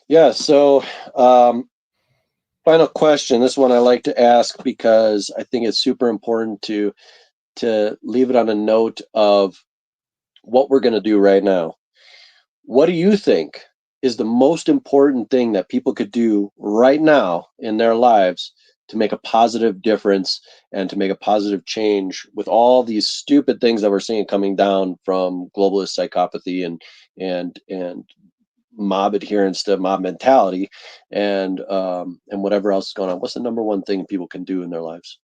A: Yeah. So final question. This one I like to ask because I think it's super important to leave it on a note of what we're going to do right now. What do you think is the most important thing that people could do right now in their lives to make a positive difference and to make a positive change with all these stupid things that we're seeing coming down from globalist psychopathy and mob adherence to mob mentality and whatever else is going on? What's the number one thing people can do in their lives?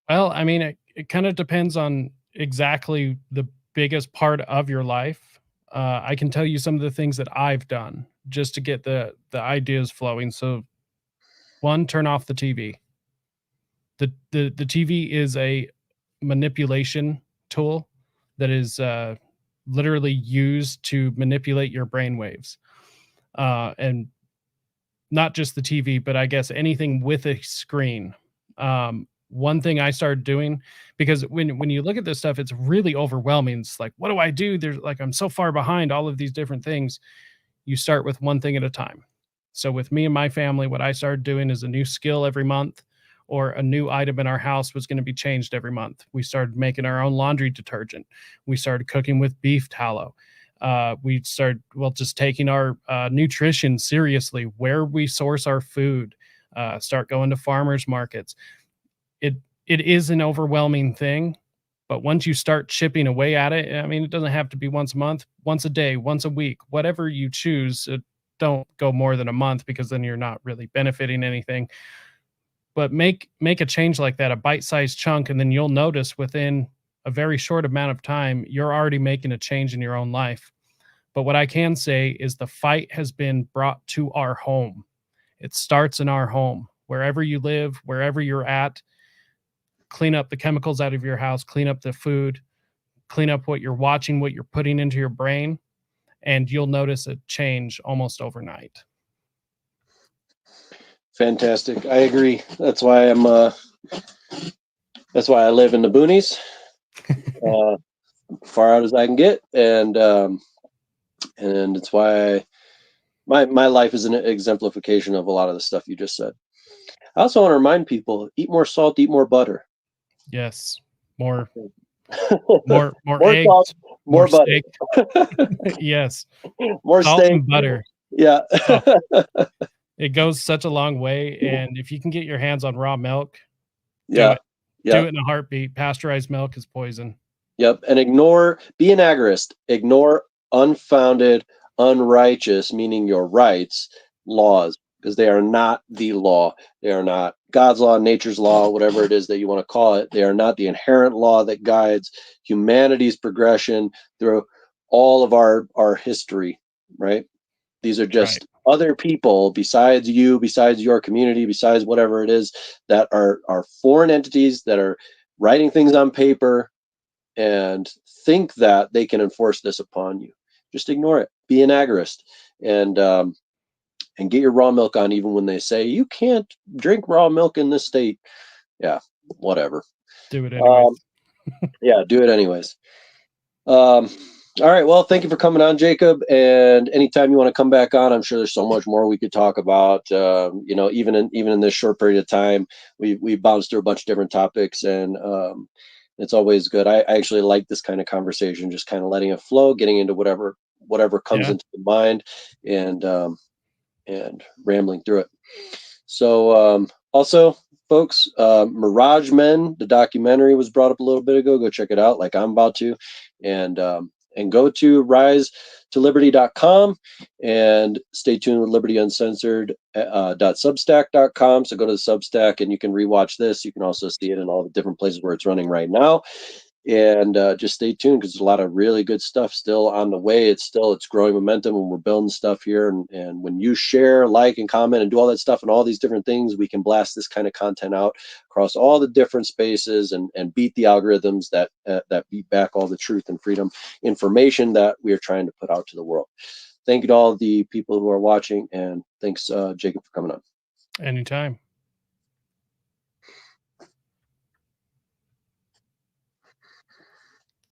B: Well, I mean, it kind of depends on exactly the biggest part of your life. I can tell you some of the things that I've done just to get the ideas flowing. So, one, turn off the TV. The TV is a manipulation tool that is literally used to manipulate your brainwaves. And not just the TV, but I guess anything with a screen. One thing I started doing, because when you look at this stuff, it's really overwhelming. It's like, what do I do? There's like, I'm so far behind all of these different things. You start with one thing at a time. So with me and my family, what I started doing is a new skill every month, or a new item in our house was going to be changed every month. We started making our own laundry detergent. We started cooking with beef tallow. We started, just taking our nutrition seriously, where we source our food, start going to farmers markets. It is an overwhelming thing, but once you start chipping away at it, I mean, it doesn't have to be once a month, once a day, once a week, whatever you choose. Don't go more than a month, because then you're not really benefiting anything. But make a change like that, a bite-sized chunk, and then you'll notice within a very short amount of time, you're already making a change in your own life. But what I can say is the fight has been brought to our home. It starts in our home. Wherever you live, wherever you're at, clean up the chemicals out of your house, clean up the food, clean up what you're watching, what you're putting into your brain, and you'll notice a change almost overnight.
A: Fantastic. I agree. That's why I live in the boonies, far out as I can get, and it's why my life is an exemplification of a lot of the stuff you just said. I also want to remind people: eat more salt, eat more butter.
B: Yes, more
A: more
B: eggs,
A: salt, more butter.
B: Yes,
A: more
B: salt
A: steak
B: and butter.
A: Yeah.
B: It goes such a long way, and if you can get your hands on raw milk,
A: do
B: it in a heartbeat. Pasteurized milk is poison.
A: Yep. And be an agorist. Ignore unfounded, unrighteous, meaning your rights, laws, because they are not the law. They are not God's law, nature's law, whatever it is that you want to call it. They are not the inherent law that guides humanity's progression through all of our history, right? These are just other people besides you, besides your community, besides whatever it is, that are foreign entities that are writing things on paper and think that they can enforce this upon you. Just ignore it. Be an agorist, and get your raw milk on, even when they say you can't drink raw milk in this state. Yeah, whatever.
B: Do it anyways.
A: Yeah, do it anyways. All right. Well, thank you for coming on, Jacob. And anytime you want to come back on, I'm sure there's so much more we could talk about. Even in this short period of time, we bounced through a bunch of different topics, and it's always good. I actually like this kind of conversation, just kind of letting it flow, getting into whatever comes into the mind, and rambling through it. So also, folks, Mirage Men, the documentary, was brought up a little bit ago. Go check it out, like I'm about to, and go to risetoliberty.com and stay tuned with Liberty Uncensored .substack.com. So go to the Substack and you can rewatch this. You can also see it in all the different places where it's running right now. And just stay tuned, because there's a lot of really good stuff still on the way. It's growing momentum, and we're building stuff here. And when you share, like, and comment, and do all that stuff and all these different things, we can blast this kind of content out across all the different spaces and beat the algorithms that beat back all the truth and freedom information that we are trying to put out to the world. Thank you to all the people who are watching, and thanks, Jacob, for coming on.
B: Anytime.